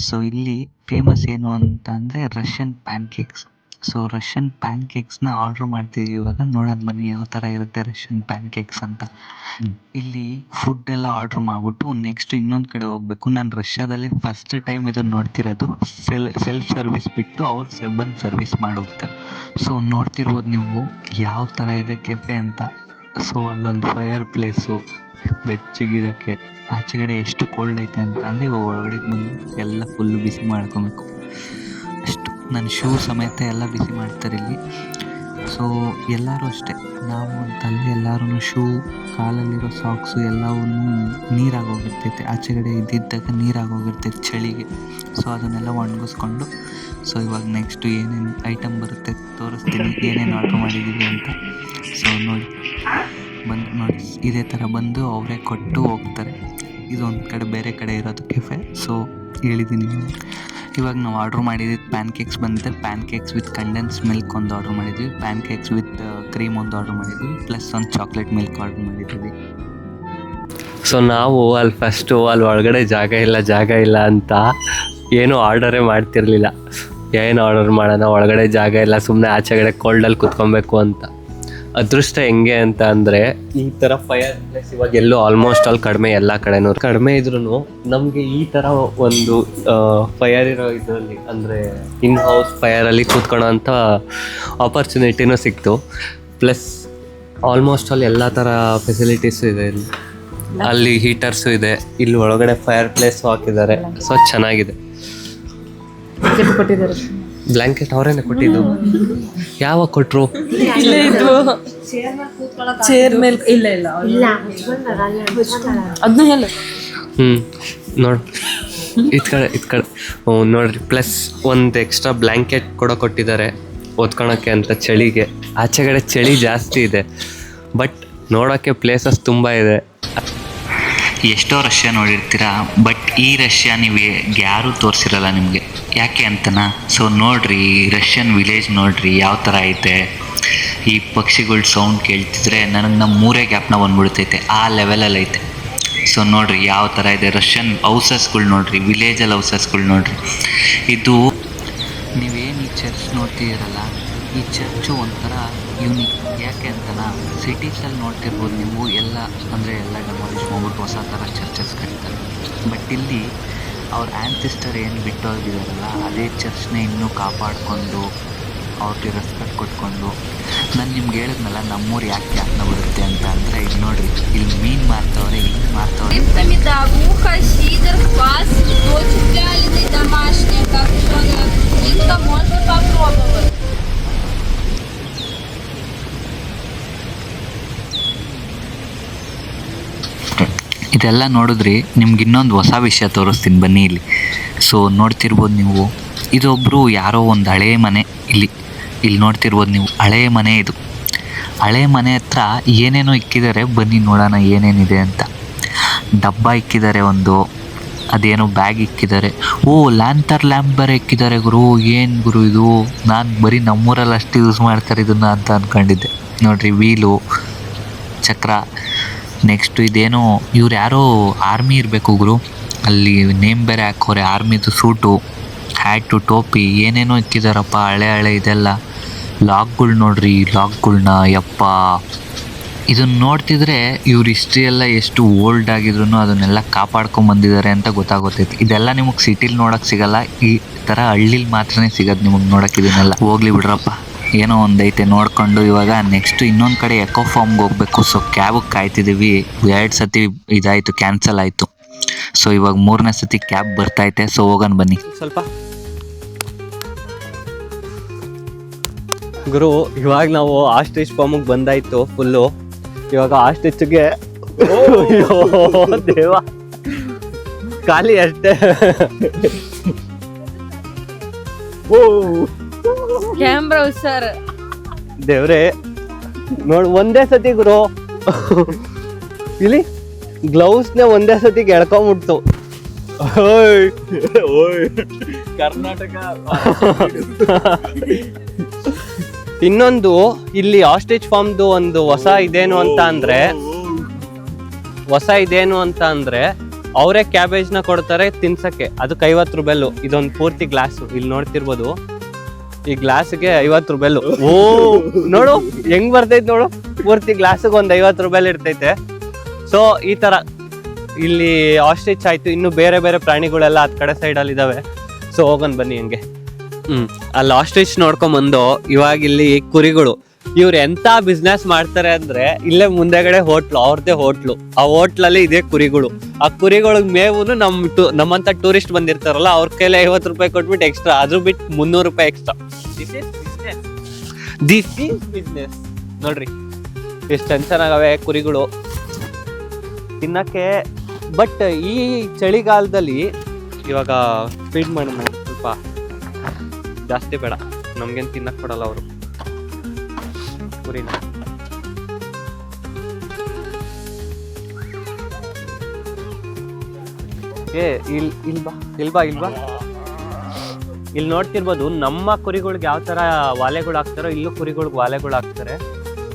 ಸೊ ಇಲ್ಲಿ ಫೇಮಸ್ ಏನು ಅಂತ ಅಂದರೆ ರಷ್ಯನ್ ಪ್ಯಾನ್ಕೇಕ್ಸ್. ಸೊ ರಷ್ಯನ್ ಪ್ಯಾನ್ಕೇಕ್ಸ್ನ ಆರ್ಡ್ರ್ ಮಾಡ್ತಿದ್ದೀವಿ ಇವಾಗ. ನೋಡೋಣ ಬನ್ನಿ ಯಾವ ಥರ ಇರುತ್ತೆ ರಷ್ಯನ್ ಪ್ಯಾನ್ಕೇಕ್ಸ್ ಅಂತ. ಇಲ್ಲಿ ಫುಡ್ ಎಲ್ಲ ಆರ್ಡ್ರ್ ಮಾಡಿಬಿಟ್ಟು ನೆಕ್ಸ್ಟ್ ಇನ್ನೊಂದು ಕಡೆ ಹೋಗಬೇಕು. ನಾನು ರಷ್ಯಾದಲ್ಲಿ ಫಸ್ಟ್ ಟೈಮ್ ಇದನ್ನು ನೋಡ್ತಿರೋದು. ಸೆಲ್ಫ್ ಸರ್ವಿಸ್ ಬಿಟ್ಟು ಅವ್ರು ಬಂದು ಸರ್ವಿಸ್ ಮಾಡೋಗ್ತಾರೆ. ಸೊ ನೋಡ್ತಿರ್ಬೋದು ನೀವು ಯಾವ ಥರ ಇದೆ ಕೆಫೆ ಅಂತ. ಸೊ ಅಲ್ಲೊಂದು ಫೈರ್ ಪ್ಲೇಸು, ಬೆಚ್ಚಗಿರೋಕ್ಕೆ. ಆಚೆಗಡೆ ಎಷ್ಟು ಕೋಲ್ಡ್ ಐತೆ ಅಂತ ಅಂದರೆ ಒಳಗಡೆ ಬಂದು ಎಲ್ಲ ಫುಲ್ಲು ಬಿಸಿ ಮಾಡ್ಕೊಬೇಕು ಅಷ್ಟು. ನನ್ನ ಶೂ ಸಮೇತ ಎಲ್ಲ ಬಿಸಿ ಮಾಡ್ತಾರೆ ಇಲ್ಲಿ. ಸೊ ಎಲ್ಲರೂ ಅಷ್ಟೇ, ನಾವು ಅಂತಲ್ಲಿ ಎಲ್ಲರೂ ಶೂ, ಕಾಲಲ್ಲಿರೋ ಸಾಕ್ಸು ಎಲ್ಲವನ್ನೂ ನೀರಾಗೋಗಿರ್ತೈತೆ. ಆಚೆಗಡೆ ಇದ್ದಿದ್ದಾಗ ನೀರಾಗೋಗಿರ್ತೈತೆ ಚಳಿಗೆ. ಸೊ ಅದನ್ನೆಲ್ಲ ಒಣಗಿಸ್ಕೊಂಡು, ಸೊ ಇವಾಗ ನೆಕ್ಸ್ಟು ಏನೇನು ಐಟಮ್ ಬರುತ್ತೆ ತೋರಿಸ್ತೀನಿ, ಏನೇನು ಆರ್ಡ್ರ್ ಮಾಡಿದ್ದೀವಿ ಅಂತ. ಸೊ ನೋಡಿ ಇದೇ ಥರ ಬಂದು ಅವರೇ ಕೊಟ್ಟು ಹೋಗ್ತಾರೆ. ಇದೊಂದು ಕಡೆ ಬೇರೆ ಕಡೆ ಇರೋದು ಕೆಫೆ. ಸೊ ಹೇಳಿದ್ದೀನಿ. ಇವಾಗ ನಾವು ಆರ್ಡ್ರ್ ಮಾಡಿದ್ದು ಪ್ಯಾನ್ಕೇಕ್ಸ್ ಬಂದಿದೆ. ಪ್ಯಾನ್ಕೇಕ್ಸ್ ವಿತ್ ಕಂಡೆನ್ಸ್ ಮಿಲ್ಕ್ ಒಂದು ಆರ್ಡ್ರ್ ಮಾಡಿದ್ವಿ, ಪ್ಯಾನ್ಕೇಕ್ಸ್ ವಿತ್ ಕ್ರೀಮ್ ಒಂದು ಆರ್ಡ್ರ್ ಮಾಡಿದ್ವಿ, ಪ್ಲಸ್ ಒಂದು ಚಾಕ್ಲೇಟ್ ಮಿಲ್ಕ್ ಆರ್ಡ್ರ್ ಮಾಡಿದ್ದೀವಿ. ಸೊ ನಾವು ಅಲ್ಲಿ ಫಸ್ಟು ಅಲ್ಲಿ ಒಳಗಡೆ ಜಾಗ ಇಲ್ಲ ಅಂತ ಏನೂ ಆರ್ಡರೇ ಮಾಡ್ತಿರ್ಲಿಲ್ಲ. ಏನು ಆರ್ಡರ್ ಮಾಡೋಣ, ಒಳಗಡೆ ಜಾಗ ಇಲ್ಲ, ಸುಮ್ಮನೆ ಆಚೆಗಡೆ ಕೋಲ್ಡಲ್ಲಿ ಕುತ್ಕೊಬೇಕು ಅಂತ. ಅದೃಷ್ಟ ಹೆಂಗೆ ಅಂತ ಅಂದರೆ ಈ ಥರ ಫೈರ್ ಪ್ಲೇಸ್ ಇವಾಗ ಎಲ್ಲೂ ಆಲ್ಮೋಸ್ಟ್ ಆಲ್ ಕಡಿಮೆ, ಎಲ್ಲ ಕಡೆನೂ ಕಡಿಮೆ ಇದ್ರೂ ನಮಗೆ ಈ ಥರ ಒಂದು ಫೈರ್ ಇರೋ ಇದರಲ್ಲಿ ಅಂದರೆ ಇನ್ ಹೌಸ್ ಫೈರಲ್ಲಿ ಕೂತ್ಕೊಳ್ಳೋ ಅಂಥ ಆಪರ್ಚುನಿಟಿನೂ ಸಿಕ್ತು. ಪ್ಲಸ್ ಆಲ್ಮೋಸ್ಟ್ ಆಲ್ ಎಲ್ಲ ಥರ ಫೆಸಿಲಿಟೀಸು ಇದೆ ಇಲ್ಲಿ. ಅಲ್ಲಿ ಹೀಟರ್ಸು ಇದೆ, ಇಲ್ಲಿ ಒಳಗಡೆ ಫೈರ್ ಪ್ಲೇಸು ಹಾಕಿದ್ದಾರೆ. ಸೊ ಚೆನ್ನಾಗಿದೆ. ಬ್ಲ್ಯಾಂಕೆಟ್ ಅವರೇನೆ ಕೊಟ್ಟಿದ್ದು. ಯಾವಾಗ ಕೊಟ್ಟರು? ಚೇರ್ ಮೇಲೆ ಇಲ್ಲ ಅದನ್ನ ಹೇಳ. ನೋಡು ಇದ್ ಕಡೆ ನೋಡ್ರಿ. ಪ್ಲಸ್ ಒಂದು ಎಕ್ಸ್ಟ್ರಾ ಬ್ಲ್ಯಾಂಕೆಟ್ ಕೂಡ ಕೊಟ್ಟಿದ್ದಾರೆ ಓದ್ಕೊಳಕ್ಕೆ ಅಂತ ಚಳಿಗೆ. ಆಚೆಗಡೆ ಚಳಿ ಜಾಸ್ತಿ ಇದೆ, ಬಟ್ ನೋಡೋಕ್ಕೆ ಪ್ಲೇಸಸ್ ತುಂಬ ಇದೆ. ಎಷ್ಟೋ ರಷ್ಯಾ ನೋಡಿರ್ತೀರ, ಬಟ್ ಈ ರಷ್ಯಾ ನೀವು ಯಾರೂ ತೋರಿಸಿರಲ್ಲ ನಿಮಗೆ. ಯಾಕೆ ಅಂತನಾ? ಸೊ ನೋಡ್ರಿ, ರಷ್ಯನ್ ವಿಲೇಜ್ ನೋಡ್ರಿ ಯಾವ ಥರ ಐತೆ. ಈ ಪಕ್ಷಿಗಳ ಸೌಂಡ್ ಕೇಳ್ತಿದ್ರೆ ನನಗೆ ನಮ್ಮ ಮೂರೇ ಗ್ಯಾಪ್ನ ಬಂದ್ಬಿಡ್ತೈತೆ, ಆ ಲೆವೆಲಲ್ಲಿ ಐತೆ. ಸೊ ನೋಡ್ರಿ ಯಾವ ಥರ ಇದೆ. ರಷ್ಯನ್ ಹೌಸಸ್ಗಳು ನೋಡ್ರಿ, ವಿಲೇಜಲ್ಲಿ ಹೌಸಸ್ಗಳು ನೋಡ್ರಿ. ಇದು ನೀವೇನು ಈ ಚರ್ಚ್ ನೋಡ್ತಿದ್ದೀರಲ್ಲ, ಈ ಚರ್ಚು ಒಂಥರ ಯೂನಿಕ್. ಯಾಕೆ ಅಂತನಾ, ಸಿಟೀಸಲ್ಲಿ ನೋಡ್ತಿರ್ಬೋದು ನೀವು ಎಲ್ಲ ಡೆಮಾಲಿಷ್ ಮಾಡ್ಬಿಟ್ಟು ಹೊಸ ಥರ ಚರ್ಚಸ್ ಕಟ್ತಾರೆ. ಬಟ್ ಇಲ್ಲಿ ಅವ್ರ ಆ್ಯನ್ಸಿಸ್ಟರ್ ಏನು ಬಿಟ್ಟು ಹೋಗಿದಾರಲ್ಲ, ಅದೇ ಚರ್ಚ್ನೇ ಇನ್ನೂ ಕಾಪಾಡಿಕೊಂಡು ಅವ್ರಿಗೆ ರೆಸ್ಪೆಕ್ಟ್ ಕೊಟ್ಕೊಂಡು. ನಾನು ನಿಮ್ಗೆ ಹೇಳಿದ್ನಲ್ಲ ನಮ್ಮೂರು ಯಾಕೆ ಜ್ಞಾಪನ ಬರುತ್ತೆ ಅಂತ ಅಂದರೆ, ಇಲ್ಲಿ ನೋಡ್ರಿ, ಇಲ್ಲಿ ಮೀನು ಮಾರ್ತವ್ರೆ, ಇಲ್ಲಿ ಮಾರ್ತವ್ರೆ. ಇದೆಲ್ಲ ನೋಡಿದ್ರಿ, ನಿಮ್ಗೆ ಇನ್ನೊಂದು ಹೊಸ ವಿಷಯ ತೋರಿಸ್ತೀನಿ ಬನ್ನಿ ಇಲ್ಲಿ. ಸೊ ನೋಡ್ತಿರ್ಬೋದು ನೀವು, ಇದೊಬ್ಬರು ಯಾರೋ ಒಂದು ಹಳೇ ಮನೆ. ಇಲ್ಲಿ ನೋಡ್ತಿರ್ಬೋದು ನೀವು, ಹಳೇ ಮನೆ ಇದು. ಹಳೇ ಮನೆ ಹತ್ರ ಏನೇನೋ ಇಕ್ಕಿದ್ದಾರೆ, ಬನ್ನಿ ನೋಡೋಣ ಏನೇನಿದೆ ಅಂತ. ಡಬ್ಬ ಇಕ್ಕಿದ್ದಾರೆ, ಒಂದು ಅದೇನೋ ಬ್ಯಾಗ್ ಇಕ್ಕಿದ್ದಾರೆ. ಓ ಲ್ಯಾಂಪ್ ಬೇರೆ ಇಕ್ಕಿದ್ದಾರೆ ಗುರು. ಏನು ಗುರು ಇದು? ನಾನು ಬರೀ ನಮ್ಮೂರಲ್ಲಿ ಅಷ್ಟು ಯೂಸ್ ಮಾಡ್ತಾರೆ ಇದನ್ನು ಅಂತ ಅಂದ್ಕೊಂಡಿದ್ದೆ. ನೋಡಿರಿ, ವೀಲು, ಚಕ್ರ. ನೆಕ್ಸ್ಟು ಇದೇನೋ ಇವ್ರು ಯಾರೋ ಆರ್ಮಿ ಇರಬೇಕು ಗುರು. ಅಲ್ಲಿ ನೇಮ್ ಬೇರೆ ಹಾಕೋರೆ, ಆರ್ಮಿದು ಸೂಟು, ಹ್ಯಾಟು, ಟೋಪಿ, ಏನೇನೋ ಇಕ್ಕಿದಾರಪ್ಪ. ಹಳೆ ಇದೆಲ್ಲ ಲಾಕ್ಗಳು ನೋಡ್ರಿ, ಲಾಕ್ಗಳ್ನ ಯಪ್ಪ. ಇದನ್ನು ನೋಡ್ತಿದ್ರೆ ಇವ್ರ ಹಿಸ್ಟ್ರಿ ಎಲ್ಲ ಎಷ್ಟು ಓಲ್ಡ್ ಆಗಿದ್ರು ಅದನ್ನೆಲ್ಲ ಕಾಪಾಡ್ಕೊಂಬಂದಿದ್ದಾರೆ ಅಂತ ಗೊತ್ತಾಗೋತೈತಿ. ಇದೆಲ್ಲ ನಿಮಗೆ ಸಿಟಿಲಿ ನೋಡೋಕ್ಕೆ ಸಿಗಲ್ಲ, ಈ ಥರ ಹಳ್ಳಿಲಿ ಮಾತ್ರನೇ ಸಿಗೋದು ನಿಮಗೆ ನೋಡೋಕೆ. ಇದನ್ನೆಲ್ಲ ಹೋಗ್ಲಿ ಬಿಡ್ರಪ್ಪ, ಏನೋ ಒಂದೈತೆ ನೋಡ್ಕೊಂಡು. ಇವಾಗ ನೆಕ್ಸ್ಟ್ ಇನ್ನೊಂದು ಕಡೆ ಎಕೋ ಫಾರ್ಮ್ಗೆ ಹೋಗ್ಬೇಕು. ಸೊ ಕ್ಯಾಬಿಗೆ ಕಾಯ್ತಿದ್ದೀವಿ. 2 ಸತಿ ಇದಾಯಿತು, ಕ್ಯಾನ್ಸಲ್ ಆಯಿತು. ಸೊ ಇವಾಗ 3ನೇ ಸತಿ ಕ್ಯಾಬ್ ಬರ್ತೈತೆ. ಸೊ ಹೋಗೋಣ ಬನ್ನಿ. ಸ್ವಲ್ಪ ಗುರು, ಇವಾಗ ನಾವು ಆಸ್ಟ್ರಿಚ್ ಫಾರ್ಮಿಗೆ ಬಂದಾಯ್ತು ಫುಲ್ಲು. ಇವಾಗ ಆಸ್ಟ್ರಿಚ್ಗೆ ದೇವ ಖಾಲಿ ಅಷ್ಟೇ. ಕ್ಯಾಮ್ರಾ ಹುಷಾರ್ ದೇವ್ರೆ, ನೋಡ್ ಒಂದೇ ಸತಿ ಗುರು ಇಲ್ಲಿ ಗ್ಲೌಸ್ನೇ ಒಂದೇ ಸತಿ ಎಳ್ಕೊಂಬಿಡ್ತು. ಕರ್ನಾಟಕ. ಇನ್ನೊಂದು ಇಲ್ಲಿ ಆಸ್ಟ್ರಿಚ್ ಫಾರ್ಮ್ದು ಒಂದು ಹೊಸ ಇದೇನು ಅಂತ ಅಂದ್ರೆ ಅವರೇ ಕ್ಯಾಬೇಜ್ನ ಕೊಡ್ತಾರೆ ತಿನ್ಸಕ್ಕೆ. ಅದಕ್ಕೆ 50 ರೂಪಾಯಿ. ಇದೊಂದು ಪೂರ್ತಿ ಗ್ಲಾಸು ಇಲ್ಲಿ ನೋಡ್ತಿರ್ಬೋದು. ಈ ಗ್ಲಾಸ್ಗೆ 50 ರೂಪಾಯಿ. ಓ ನೋಡು ಹೆಂಗ್ ಬರ್ತೈತೆ ನೋಡು, ಪೂರ್ತಿ ಗ್ಲಾಸ್ಗೆ ಒಂದು 50 ರೂಪಾಯಿ ಇರ್ತೈತೆ. ಸೊ ಈ ತರ ಇಲ್ಲಿ ಆಸ್ಟ್ರಿಚ್ ಆಯ್ತು. ಇನ್ನು ಬೇರೆ ಬೇರೆ ಪ್ರಾಣಿಗಳೆಲ್ಲ ಅದ್ ಕಡೆ ಸೈಡಲ್ಲಿ ಇದಾವೆ. ಸೊ ಹೋಗೋಣ ಬನ್ನಿ ಹಂಗೆ. ಅಲ್ಲಿ ಆಸ್ಟ್ರಿಚ್ ನೋಡ್ಕೊಂಬಂದು ಇವಾಗ ಇಲ್ಲಿ ಕುರಿಗಳು. ಇವ್ರು ಎಂತ ಬಿಸ್ನೆಸ್ ಮಾಡ್ತಾರೆ ಅಂದ್ರೆ, ಇಲ್ಲೇ ಮುಂದೆಗಡೆ ಹೋಟ್ಲು, ಅವ್ರದ್ದೇ ಹೋಟ್ಲು. ಆ ಹೋಟ್ಲಲ್ಲಿ ಇದೆ ಕುರಿಗಳು. ಆ ಕುರಿಗಳಿಗೆ ಮೇವು ನಮ್ಮಂತ ಟೂರಿಸ್ಟ್ ಬಂದಿರ್ತಾರಲ್ಲ ಅವ್ರ ಕೈಲಿ 50 ರೂಪಾಯಿ ಕೊಟ್ಬಿಟ್ಟು ಎಕ್ಸ್ಟ್ರಾ, ಅದ್ರ ಬಿಟ್ಟು 300 ರೂಪಾಯಿ ಎಕ್ಸ್ಟ್ರಾ. This is business. ನೋಡ್ರಿ ಎಷ್ಟು ಚೆನ್ನಾಗವೆ ಕುರಿಗಳು ತಿನ್ನಕ್ಕೆ. ಬಟ್ ಈ ಚಳಿಗಾಲದಲ್ಲಿ ಇವಾಗ ಫೀಡ್ ಮಾಡಿ ಸ್ವಲ್ಪ ಜಾಸ್ತಿ ಬೇಡ, ನಮ್ಗೇನು ತಿನ್ನಕ್ ಕೊಡಲ್ಲ ಅವರು ಕುರಿನ. ಇಲ್ಬಾ ಇಲ್ಲಿ ನೋಡ್ತಿರ್ಬೋದು. ನಮ್ಮ ಕುರಿಗಳಿಗೆ ಯಾವ ತರ ವಾಲೆಗಳು ಹಾಕ್ತಾರೋ ಇಲ್ಲೂ ಕುರಿಗಳಿಗೆ ವಾಲೆಗಳು ಹಾಕ್ತಾರೆ.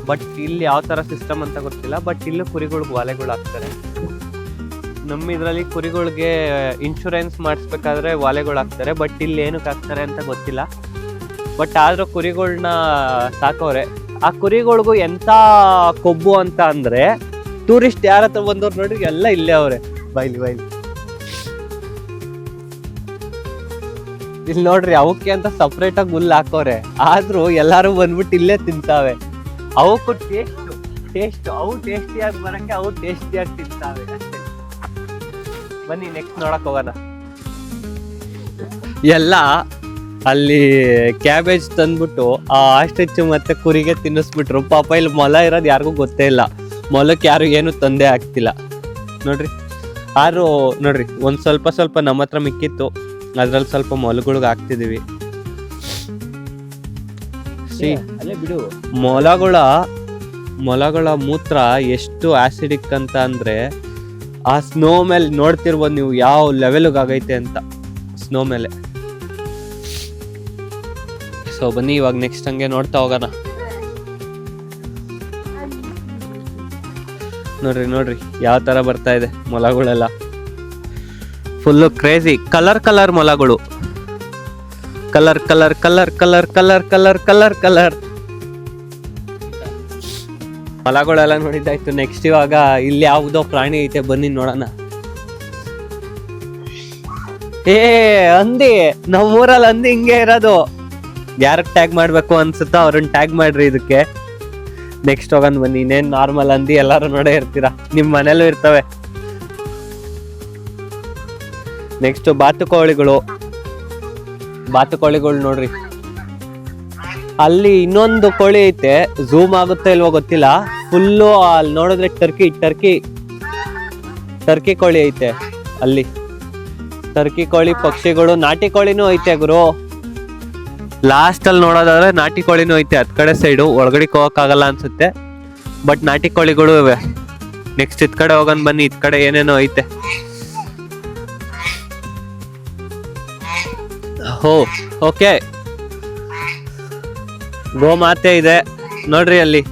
ಬಟ್ ಇಲ್ಲಿ ಯಾವ ತರ ಸಿಸ್ಟಮ್ ಅಂತ ಗೊತ್ತಿಲ್ಲ. ಬಟ್ ಇಲ್ಲೂ ಕುರಿಗಳಿಗೆ ವಾಲೆಗಳು ಹಾಕ್ತಾರೆ. ನಮ್ಮ ಇದರಲ್ಲಿ ಕುರಿಗಳಿಗೆ ಇನ್ಶೂರೆನ್ಸ್ ಮಾಡಿಸ್ಬೇಕಾದ್ರೆ ವಾಲೆಗಳು ಹಾಕ್ತಾರೆ. ಬಟ್ ಇಲ್ಲಿ ಏನಕ್ಕೆ ಹಾಕ್ತಾರೆ ಅಂತ ಗೊತ್ತಿಲ್ಲ. ಬಟ್ ಆದ್ರೂ ಕುರಿಗಳನ್ನ ಸಾಕೋರೆ. ಆ ಕುರಿಗಳಿಗೂ ಎಂತ ಕೊಬ್ಬು ಅಂತ ಅಂದ್ರೆ ಟೂರಿಸ್ಟ್ ಯಾರ ಹತ್ರ ಬಂದವ್ರು ನೋಡ್ರಿ ಎಲ್ಲ ಇಲ್ಲೇ ಅವ್ರೆ. ಬೈಲಿ ಇಲ್ಲಿ ನೋಡ್ರಿ, ಅವಕ್ಕೆ ಅಂತ ಸಪ್ರೇಟ್ ಆಗಿ ಹುಲ್ಲು ಹಾಕೋರೆ, ಆದ್ರೂ ಎಲ್ಲಾರು ಬಂದ್ಬಿಟ್ಟು ಇಲ್ಲೇ ತಿಂತಾವೆ. ಅವಕ್ಕೂ ಟೇಸ್ಟ್ ಅವು ಟೇಸ್ಟಿಯಾಗಿ ಬರಕ್ಕೆ ಅವು ಟೇಸ್ಟಿಯಾಗಿ ತಿಂತಾವೆ ಅಷ್ಟೇ. ಬನ್ನಿ ನೆಕ್ಸ್ಟ್ ನೋಡಕ್ ಹೋಗೋಣ. ಎಲ್ಲ ಅಲ್ಲಿ ಕ್ಯಾಬೇಜ್ ತಂದ್ಬಿಟ್ಟು ಆ ಆಸ್ಟ್ರಿಚ್ ಮತ್ತೆ ಕುರಿಗೆ ತಿನ್ನಿಸ್ಬಿಟ್ರು. ಪಾಪ ಇಲ್ಲಿ ಮೊಲ ಇರೋದು ಯಾರಿಗೂ ಗೊತ್ತೇ ಇಲ್ಲ. ಮೊಲಕ್ಕೆ ಯಾರು ಏನು ತಂದೆ ಆಗ್ತಿಲ್ಲ ನೋಡ್ರಿ. ಆದ್ರೂ ನೋಡ್ರಿ ಒಂದ್ ಸ್ವಲ್ಪ ನಮ್ಮ ಹತ್ರ ಮಿಕ್ಕಿತ್ತು, ಅದ್ರಲ್ಲಿ ಸ್ವಲ್ಪ ಮೊಲಗಳಿಗೆ ಹಾಕ್ತಿದೀವಿ. ಬಿಡು, ಮೊಲಗಳ ಮೂತ್ರ ಎಷ್ಟು ಆಸಿಡಿಕ್ ಅಂತ ಅಂದ್ರೆ ಆ ಸ್ನೋ ಮೇಲೆ ನೋಡ್ತಿರ್ಬೋದು ನೀವು ಯಾವ ಲೆವೆಲ್ಗೆ ಆಗೈತೆ ಅಂತ, ಸ್ನೋ ಮೇಲೆ. ಸೊ ಬನ್ನಿ ಇವಾಗ ನೆಕ್ಸ್ಟ್ ಹಂಗೆ ನೋಡ್ತಾ ಹೋಗೋಣ. ನೋಡ್ರಿ ಯಾವ ತರ ಬರ್ತಾ ಇದೆ ಮೊಲಗಳೆಲ್ಲ. ಫುಲ್ಲು ಕ್ರೇಜಿ ಕಲರ್ ಮೊಲಗಳು. ಕಲರ್ ಮೊಲಗಳೆಲ್ಲ ನೋಡಿದ್ದಾಯ್ತು. ನೆಕ್ಸ್ಟ್ ಇವಾಗ ಇಲ್ಲಿ ಯಾವುದೋ ಪ್ರಾಣಿ ಐತೆ, ಬನ್ನಿ ನೋಡೋಣ. ಹಂದಿ, ನಮ್ಮೂರಲ್ಲಿ ಹಂದಿ ಹಿಂಗೆ ಇರೋದು. ಯಾರಿಗೆ ಟ್ಯಾಗ್ ಮಾಡ್ಬೇಕು ಅನ್ಸುತ್ತೋ ಅವ್ರನ್ನ ಟ್ಯಾಗ್ ಮಾಡ್ರಿ ಇದಕ್ಕೆ. ನೆಕ್ಸ್ಟ್ ಹೋಗೋಣ ಬನ್ನಿ. ಇನ್ನೇನ್ ನಾರ್ಮಲ್ ಹಂದಿ ಎಲ್ಲಾರು ನೋಡೇ ಇರ್ತೀರಾ, ನಿಮ್ ಮನೇಲೂ ಇರ್ತವೆ. ನೆಕ್ಸ್ಟ್ ಬಾತುಕೋಳಿಗಳು ನೋಡ್ರಿ. ಅಲ್ಲಿ ಇನ್ನೊಂದು ಕೋಳಿ ಐತೆ, ಝೂಮ್ ಆಗುತ್ತೆ ಇಲ್ವೋ ಗೊತ್ತಿಲ್ಲ. ಫುಲ್ಲು ಅಲ್ಲಿ ನೋಡಿದ್ರೆ ಟರ್ಕಿ ಕೋಳಿ ಐತೆ ಅಲ್ಲಿ. ಟರ್ಕಿ ಕೋಳಿ, ಪಕ್ಷಿಗಳು, ನಾಟಿ ಕೋಳಿನೂ ಐತೆ ಗುರು. ಲಾಸ್ಟ್ ಅಲ್ಲಿ ನೋಡೋದಾದ್ರೆ ನಾಟಿ ಕೋಳಿನೂ ಐತೆ ಅದ್ ಕಡೆ ಸೈಡು. ಒಳಗಡೆ ಹೋಗಕ್ಕಾಗಲ್ಲ ಅನ್ಸುತ್ತೆ, ಬಟ್ ನಾಟಿ ಕೋಳಿಗಳು ಇವೆ. ನೆಕ್ಸ್ಟ್ ಇದ್ ಕಡೆ ಹೋಗೋಣ ಬನ್ನಿ. ಇದ್ ಕಡೆ ಏನೇನೋ ಐತೆ. ಓಕೆ, ಗೋಮಾತೆ ಇದೆ ನೋಡ್ರಿ ಅಲ್ಲಿ.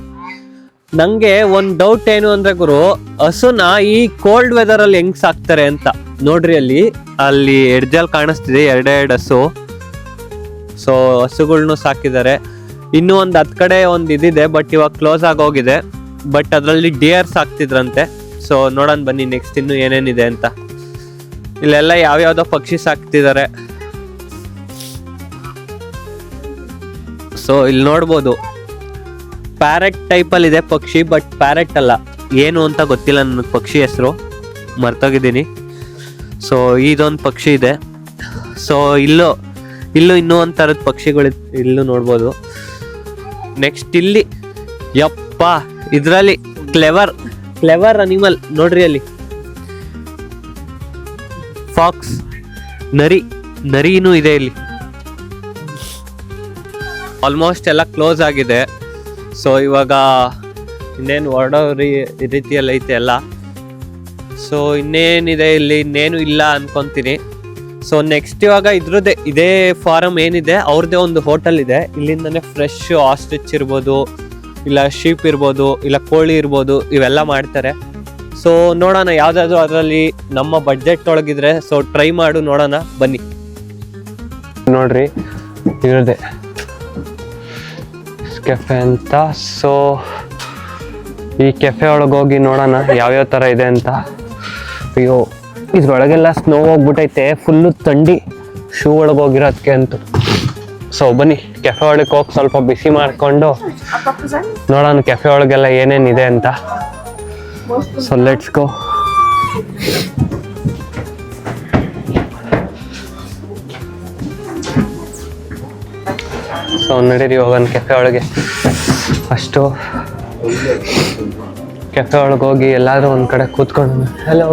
ನಂಗೆ ಒಂದ್ ಡೌಟ್ ಏನು ಅಂದ್ರೆ ಗುರು, ಹಸುನ ಈ ಕೋಲ್ಡ್ ವೆದರ್ ಅಲ್ಲಿ ಹೆಂಗ್ ಸಾಕ್ತಾರೆ ಅಂತ ನೋಡ್ರಿ. ಅಲ್ಲಿ ಎಡ್ಜಲ್ ಕಾಣಿಸ್ತಿದೆ ಎರಡೆರಡು ಹಸು. ಸೊ ಹಸುಗಳ್ನು ಸಾಕಿದ್ದಾರೆ. ಇನ್ನೂ ಒಂದ್ ಹತ್ ಕಡೆ ಒಂದ್ ಇದಿದೆ, ಬಟ್ ಇವಾಗ ಕ್ಲೋಸ್ ಆಗೋಗಿದೆ. ಬಟ್ ಅದ್ರಲ್ಲಿ ಡಿಯರ್ ಸಾಕ್ತಿದ್ರಂತೆ. ಸೊ ನೋಡೋಣ ಬನ್ನಿ ನೆಕ್ಸ್ಟ್ ಇನ್ನು ಏನೇನಿದೆ ಅಂತ. ಇಲ್ಲೆಲ್ಲ ಯಾವ್ಯಾವ್ದೋ ಪಕ್ಷಿ ಸಾಕ್ತಿದ್ದಾರೆ. ಸೊ ಇಲ್ಲಿ ನೋಡ್ಬೋದು ಪ್ಯಾರೆಟ್ ಟೈಪ್ ಅಲ್ಲಿ ಇದೆ ಪಕ್ಷಿ, ಬಟ್ ಪ್ಯಾರೆಟ್ ಅಲ್ಲ. ಏನು ಅಂತ ಗೊತ್ತಿಲ್ಲ ನನಗೆ ಪಕ್ಷಿ ಹೆಸರು, ಮರ್ತೋಗಿದ್ದೀನಿ. ಸೊ ಇದೊಂದು ಪಕ್ಷಿ ಇದೆ. ಸೊ ಇಲ್ಲೂ ಇನ್ನೂ ಒಂದು ಥರದ ಪಕ್ಷಿಗಳು ಇಲ್ಲೂ ನೋಡ್ಬೋದು. ನೆಕ್ಸ್ಟ್ ಇಲ್ಲಿ ಯಪ್ಪ, ಇದರಲ್ಲಿ ಕ್ಲೆವರ್ ಅನಿಮಲ್ ನೋಡ್ರಿ. ಅಲ್ಲಿ ಫಾಕ್ಸ್, ನರಿನೂ ಇದೆ ಇಲ್ಲಿ. ಆಲ್ಮೋಸ್ಟ್ ಎಲ್ಲ ಕ್ಲೋಸ್ ಆಗಿದೆ. ಸೊ ಇವಾಗ ಇನ್ನೇನು ಹೊರಡೋ ರೀತಿಯಲ್ಲಿ ಐತೆ ಎಲ್ಲ. ಸೊ ಇನ್ನೇನಿದೆ ಇಲ್ಲಿ, ಇನ್ನೇನು ಇಲ್ಲ ಅನ್ಕೊಂತೀನಿ. ಸೊ ನೆಕ್ಸ್ಟ್ ಇವಾಗ ಇದೇ ಫಾರಮ್ ಏನಿದೆ ಅವ್ರದ್ದೇ ಒಂದು ಹೋಟೆಲ್ ಇದೆ. ಇಲ್ಲಿಂದನೇ ಫ್ರೆಶ್ ಆಸ್ಟ್ರಿಚ್ ಇರ್ಬೋದು, ಇಲ್ಲ ಶೀಪ್ ಇರ್ಬೋದು, ಇಲ್ಲ ಕೋಳಿ ಇರ್ಬೋದು, ಇವೆಲ್ಲ ಮಾಡ್ತಾರೆ. ಸೊ ನೋಡೋಣ ಯಾವ್ದಾದ್ರು ಅದರಲ್ಲಿ ನಮ್ಮ ಬಡ್ಜೆಟ್ ಒಳಗಿದ್ರೆ ಸೊ ಟ್ರೈ ಮಾಡು ನೋಡೋಣ ಬನ್ನಿ. ನೋಡ್ರಿ ಇರದೆ ಕೆಫೆ ಅಂತ. ಸೊ ಈ ಕೆಫೆ ಒಳಗೆ ಹೋಗಿ ನೋಡೋಣ ಯಾವ್ಯಾವ ಥರ ಇದೆ ಅಂತ. ಅಯ್ಯೋ ಇದ್ರೊಳಗೆಲ್ಲ ಸ್ನೋ ಹೋಗ್ಬಿಟ್ಟೈತೆ, ಫುಲ್ಲು ಥಂಡಿ ಶೂ ಒಳಗೆ ಹೋಗಿರೋದಕ್ಕೆ ಅಂತೂ. ಸೊ ಬನ್ನಿ ಕೆಫೆ ಒಳಗೆ ಹೋಗಿ ಸ್ವಲ್ಪ ಬಿಸಿ ಮಾಡಿಕೊಂಡು ನೋಡೋಣ ಕೆಫೆ ಒಳಗೆಲ್ಲ ಏನೇನಿದೆ ಅಂತ. So let's go. ಸೊ ನಡೀರಿ ಹೋಗೋಣ ಕೆಫೆ ಒಳಗೆ. ಫಸ್ಟು ಕೆಫೆ ಒಳಗೆ ಹೋಗಿ ಎಲ್ಲಾದ್ರೂ ಒಂದು ಕಡೆ ಕೂತ್ಕೊಂಡು ಹಲೋ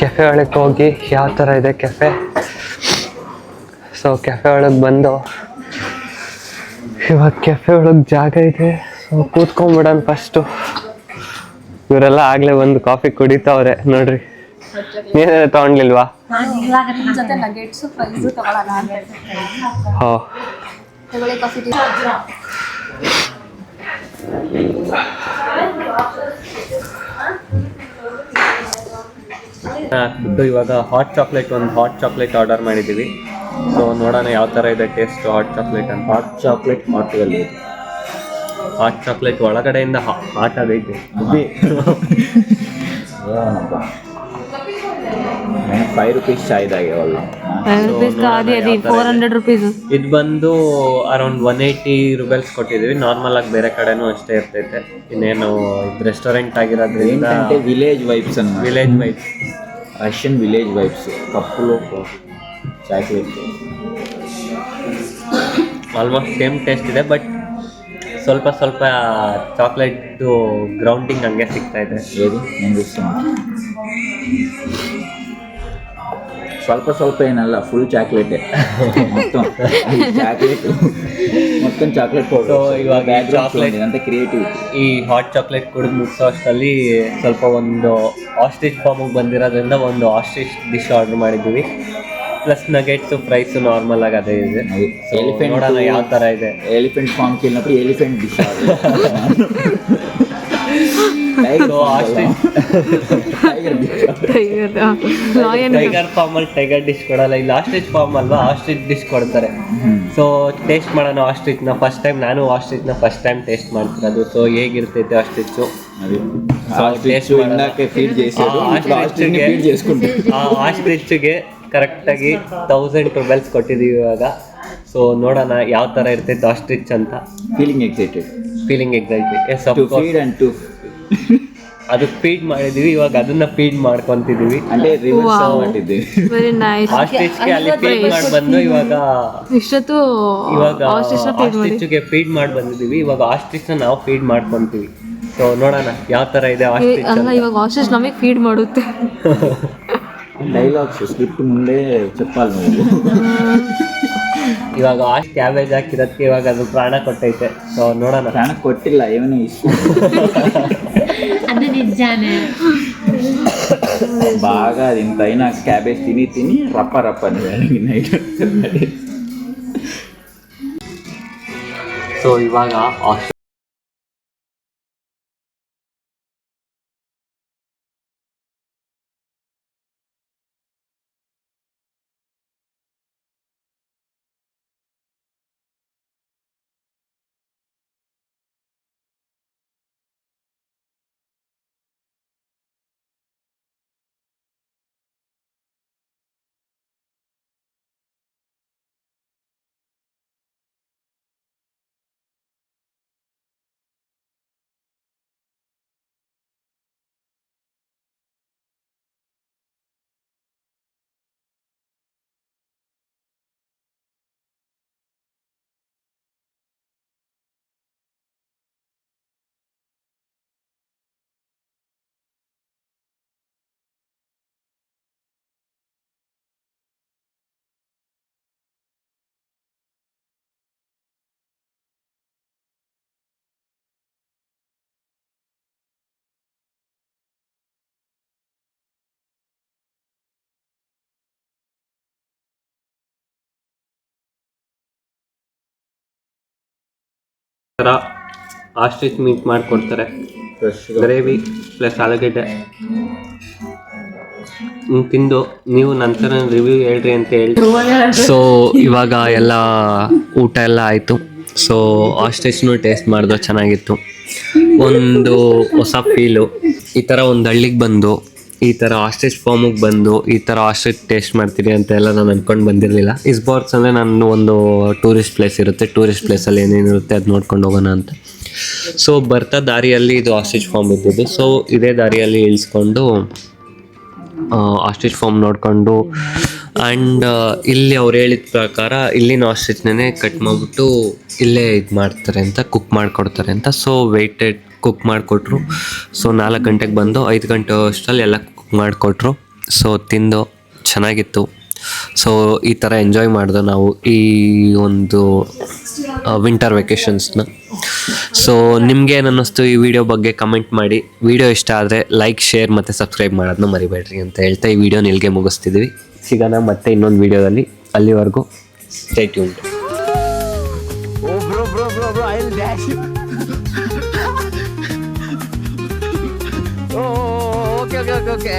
ಕೆಫೆ ಒಳಗೆ ಹೋಗಿ ಯಾವ ಥರ ಇದೆ ಕೆಫೆ. ಸೊ ಕೆಫೆ ಒಳಗೆ ಬಂದು ಇವಾಗ ಕೆಫೆ ಒಳಗೆ ಜಾಗ ಇದೆ. ಸೊ ಕೂತ್ಕೊಂಡ್ಬಿಡೋಣ ಫಸ್ಟು. ಇವರೆಲ್ಲ ಆಗಲೇ ಒಂದು ಕಾಫಿ ಕುಡಿತಾವ್ರೆ ನೋಡ್ರಿ. ನೀನೇನು ತಗೊಂಡ್ಲಿಲ್ವಾ? ಹೋ ಇವಾಗ ಒಂದು ಹಾಟ್ ಚಾಕ್ಲೇಟ್ ಆರ್ಡರ್ ಮಾಡಿದ್ದೀವಿ. ಸೊ ನೋಡೋಣ ಯಾವ ಥರ ಇದೆ ಟೇಸ್ಟ್ ಹಾಟ್ ಚಾಕ್ಲೇಟ್ ಅಂತ. ಹಾಟ್ ಚಾಕ್ಲೇಟ್ ಹಾಟ್ಗಳಲ್ಲಿ ಹಾಟ್ ಚಾಕ್ಲೇಟ್ ಒಳಗಡೆಯಿಂದ ಹಾಟ್ ಆಗೈತೆ. ₹5 ಚಾಯ್ದಾಗೆ ಅಲ್ಲ. ₹400. ಇದು ಬಂದು ಅರೌಂಡ್ 180 ರೂಪೀಸ್ ಕೊಟ್ಟಿದ್ದೀವಿ. ನಾರ್ಮಲ್ ಆಗಿ ಬೇರೆ ಕಡೆನೂ ಅಷ್ಟೇ ಇರ್ತೈತೆ. ಇನ್ನೇನು ಇದು ರೆಸ್ಟೋರೆಂಟ್ ಆಗಿರೋದ್ರಿಂದ ఏంటంటే ವಿಲೇಜ್ ವೈಬ್ಸ್ ಅನ್ನ village vibes, Russian village vibes. ಕಪ್ಪುಲು ಚಾಕ್ಲೇಟ್ ಆಲ್ಮೋಸ್ಟ್ ಸೇಮ್ ಟೇಸ್ಟ್ ಇದೆ, ಬಟ್ ಸ್ವಲ್ಪ ಸ್ವಲ್ಪ ಚಾಕ್ಲೇಟು ಗ್ರೌಂಡಿಂಗ್ ಹಂಗೆ ಸಿಗ್ತಾ ಇದೆ. ఏది నేను చూస్తాను. ಸ್ವಲ್ಪ ಏನಲ್ಲ, ಫುಲ್ ಚಾಕ್ಲೇಟೇ ಮೊత్తం ಚಾಕ್ಲೇಟ್, ಮೊత్తం ಚಾಕ್ಲೇಟ್ So, ಇವಾಗ ಚಾಕ್ಲೇಟ್ ಅಂತ ಕ್ರಿಯೇಟಿವಿಟಿ. ಈ ಹಾಟ್ ಚಾಕ್ಲೇಟ್ ಕುಡಿದು ಮುಗಿಸೋ ಅಷ್ಟರಲ್ಲಿ ಸ್ವಲ್ಪ ಒಂದು ಆಸ್ಟ್ರಿಚ್ ಫಾರ್ಮಿಗೆ ಬಂದಿರೋದ್ರಿಂದ ಒಂದು ಆಸ್ಟ್ರಿಚ್ ಡಿಶ್ ಆರ್ಡರ್ ಮಾಡಿದ್ದೀವಿ. ಪ್ಲಸ್ ನಗೆಟ್ಸು ಫ್ರೈಸು ನಾರ್ಮಲ್ ಆಗಿ ಅದೇ ಇದೆ. ಎಲಿಫೆಂಟ್ ನೋಡೋಣ ಯಾವ ಥರ ಇದೆ. ಎಲಿಫೆಂಟ್ ಫಾರ್ಮ್ ಕೇಳಿನప్పుడు ಎಲಿಫೆಂಟ್ ಡಿಶ್ ಟೈಗರ್ ಫಾರ್ಮ್ ಅಲ್ಲಿ ಟೈಗರ್ ಡಿಶ್ ಕೊಡಲ್ಲ, ಇಲ್ಲಿ ಆಸ್ಟ್ರಿಚ್ ಫಾರ್ಮ್ ಅಲ್ವಾ, ಆಸ್ಟ್ರಿಚ್ ಡಿಶ್ ಕೊಡ್ತಾರೆ. ಸೊ ಟೇಸ್ಟ್ ಮಾಡೋಣ ಆಸ್ಟ್ರಿಚ್ನ. ಫಸ್ಟ್ ಟೈಮ್ ನಾನು ಆಸ್ಟ್ರಿಚ್ನ ಫಸ್ಟ್ ಟೈಮ್ ಟೇಸ್ಟ್ ಮಾಡ್ತಿರೋದು. ಸೊ ಹೇಗಿರ್ತೈತೆ ಆಸ್ಟ್ರಿಚ್ಚು ಆಸ್ಟ್ರಿಚ್ಗೆ ಕರೆಕ್ಟಾಗಿ ₹1000 ಕೊಟ್ಟಿದ್ದೀವಿ ಇವಾಗ. ಸೊ ನೋಡೋಣ ಯಾವ ಥರ ಇರ್ತೈತೆ ಆಸ್ಟ್ರಿಚ್ ಅಂತ. Feeling excited. ಎಸ್, ಅದಕ್ಕೆ ಫೀಡ್ ಮಾಡಿದೀವಿ, ಇವಾಗ ಅದನ್ನ ಫೀಡ್ ಮಾಡ್ಕೊಂತಿದೀವಿ. ಅಂದ್ರೆ ರಿವರ್ಸ್ ಮಾಡಿದ್ದೀವಿ. Very nice. ಆಸ್ಟ್ರಿಚ್ಗೆ ಅಲ್ಲಿ ಫೀಡ್ ಮಾಡಿ ಬಂದು ಇವಾಗ ಆಸ್ಟ್ರಿಚ್ಗೆ ಫೀಡ್ ಮಾಡಿ ಬಂದಿದ್ದೀವಿ. ಇವಾಗ ಆಸ್ಟ್ರಿಚ್ನ ನಾವು ಫೀಡ್ ಮಾಡ್ಕೊಂತೀವಿ. ಸೊ ನೋಡೋಣ ಯಾವ ಥರ ಇದೆ ಆಸ್ಟ್ರಿಚ್ ಅಲ್ಲ, ಇವಾಗ ಆಸ್ಟ್ರಿಚ್ ನಮಗೆ ಫೀಡ್ ಮಾಡುತ್ತೆ. ಡೈಲಾಗ್ಸ್ ಸ್ಕ್ರಿಪ್ಟ್ ಮುಂದೆ చెప్పాలి నువ్వు. ಇವಾಗ ಕ್ಯಾಬೇಜ್ ಹಾಕಿರೋದಕ್ಕೆ ಇವಾಗ ಅದು ಪ್ರಾಣ ಕೊಟ್ಟೈತೆ. ಸೊ ನೋಡೋಣ. ಪ್ರಾಣ ಕೊಟ್ಟಿಲ್ಲ, ಏನೋ ಇಷ್ಟು ಅದು ನಿಜಾನೇ. బాగా తింటైనా క్యాబేజ్ తిని రప్ప నైట్. ಸೊ ಇವಾಗ ಆಸ್ಟ್ರಿಚ್ ಮೀಟ್ ಮಾಡಿಕೊಡ್ತಾರೆ. ಗ್ರೇವಿ ಪ್ಲಸ್ ಆಲೂಗಡ್ಡೆ ತಿಂದು ನೀವು ನಂತರ ರಿವ್ಯೂ ಹೇಳ್ರಿ ಅಂತ ಹೇಳಿ. ಸೊ ಇವಾಗ ಎಲ್ಲ ಊಟ ಎಲ್ಲ ಆಯಿತು. ಸೊ ಆಸ್ಟ್ರಿಚ್ನು ಟೇಸ್ಟ್ ಮಾಡಿದ್ರೆ ಚೆನ್ನಾಗಿತ್ತು. ಒಂದು ಹೊಸ ಫೀಲು. ಈ ಥರ ಒಂದು ಹಳ್ಳಿಗೆ ಬಂದು ಈ ಥರ ಆಸ್ಟ್ರಿಚ್ ಫಾರ್ಮಿಗೆ ಬಂದು ಈ ಥರ ಆಸ್ಟ್ರಿಚ್ ಟೇಸ್ಟ್ ಮಾಡ್ತೀನಿ ಅಂತ ಎಲ್ಲ ನಾನು ಅಂದ್ಕೊಂಡು ಬಂದಿರಲಿಲ್ಲ. ಇಸ್ಬೋರ್ಗ್ಸ್ ಅಂದರೆ ನಾನು ಒಂದು ಟೂರಿಸ್ಟ್ ಪ್ಲೇಸ್ ಇರುತ್ತೆ, ಟೂರಿಸ್ಟ್ ಪ್ಲೇಸಲ್ಲಿ ಏನೇನಿರುತ್ತೆ ಅದು ನೋಡ್ಕೊಂಡು ಹೋಗೋಣ ಅಂತ. ಸೊ ಬರ್ತಾ ದಾರಿಯಲ್ಲಿ ಇದು ಆಸ್ಟ್ರಿಚ್ ಫಾರ್ಮ್ ಇದ್ದಿದ್ದು. ಸೊ ಇದೇ ದಾರಿಯಲ್ಲಿ ಇಳಿಸ್ಕೊಂಡು ಆಸ್ಟ್ರಿಚ್ ಫಾರ್ಮ್ ನೋಡಿಕೊಂಡು ಆ್ಯಂಡ್ ಇಲ್ಲಿ ಅವ್ರು ಹೇಳಿದ ಪ್ರಕಾರ ಇಲ್ಲಿನ ಆಸ್ಟ್ರಿಚ್ನೇ ಕಟ್ ಮಾಡಿಬಿಟ್ಟು ಇಲ್ಲೇ ಇದು ಮಾಡ್ತಾರೆ ಅಂತ, ಕುಕ್ ಮಾಡಿಕೊಡ್ತಾರೆ ಅಂತ. ಸೊ ವೆಯ್ಟೆಡ್ ಕುಕ್ ಮಾಡಿಕೊಟ್ರು. ಸೊ 4 ಗಂಟೆಗೆ ಬಂದು 5 ಗಂಟೆ ಅಷ್ಟರಲ್ಲಿ ಎಲ್ಲ ಕುಕ್ ಮಾಡಿಕೊಟ್ರು. ಸೊ ತಿಂದು ಚೆನ್ನಾಗಿತ್ತು. ಸೊ ಈ ಥರ ಎಂಜಾಯ್ ಮಾಡಿದೆ ನಾವು ಈ ಒಂದು ವಿಂಟರ್ ವೆಕೇಷನ್ಸ್ನ. ಸೊ ನಿಮಗೆ ಏನು ಅನ್ನಿಸ್ತು ಈ ವಿಡಿಯೋ ಬಗ್ಗೆ ಕಮೆಂಟ್ ಮಾಡಿ. ವಿಡಿಯೋ ಇಷ್ಟ ಆದರೆ ಲೈಕ್, ಶೇರ್ ಮತ್ತು ಸಬ್ಸ್ಕ್ರೈಬ್ ಮಾಡೋದನ್ನ ಮರಿಬೇಡ್ರಿ ಅಂತ ಹೇಳ್ತಾ ಈ ವಿಡಿಯೋನ ಇಲ್ಲಿಗೆ ಮುಗಿಸ್ತಿದ್ವಿ. ಸಿಗೋಣ ಮತ್ತೆ ಇನ್ನೊಂದು ವಿಡಿಯೋದಲ್ಲಿ. ಅಲ್ಲಿವರೆಗೂ ಸ್ಟೇ ಟ್ಯೂನ್ಡ್. okay.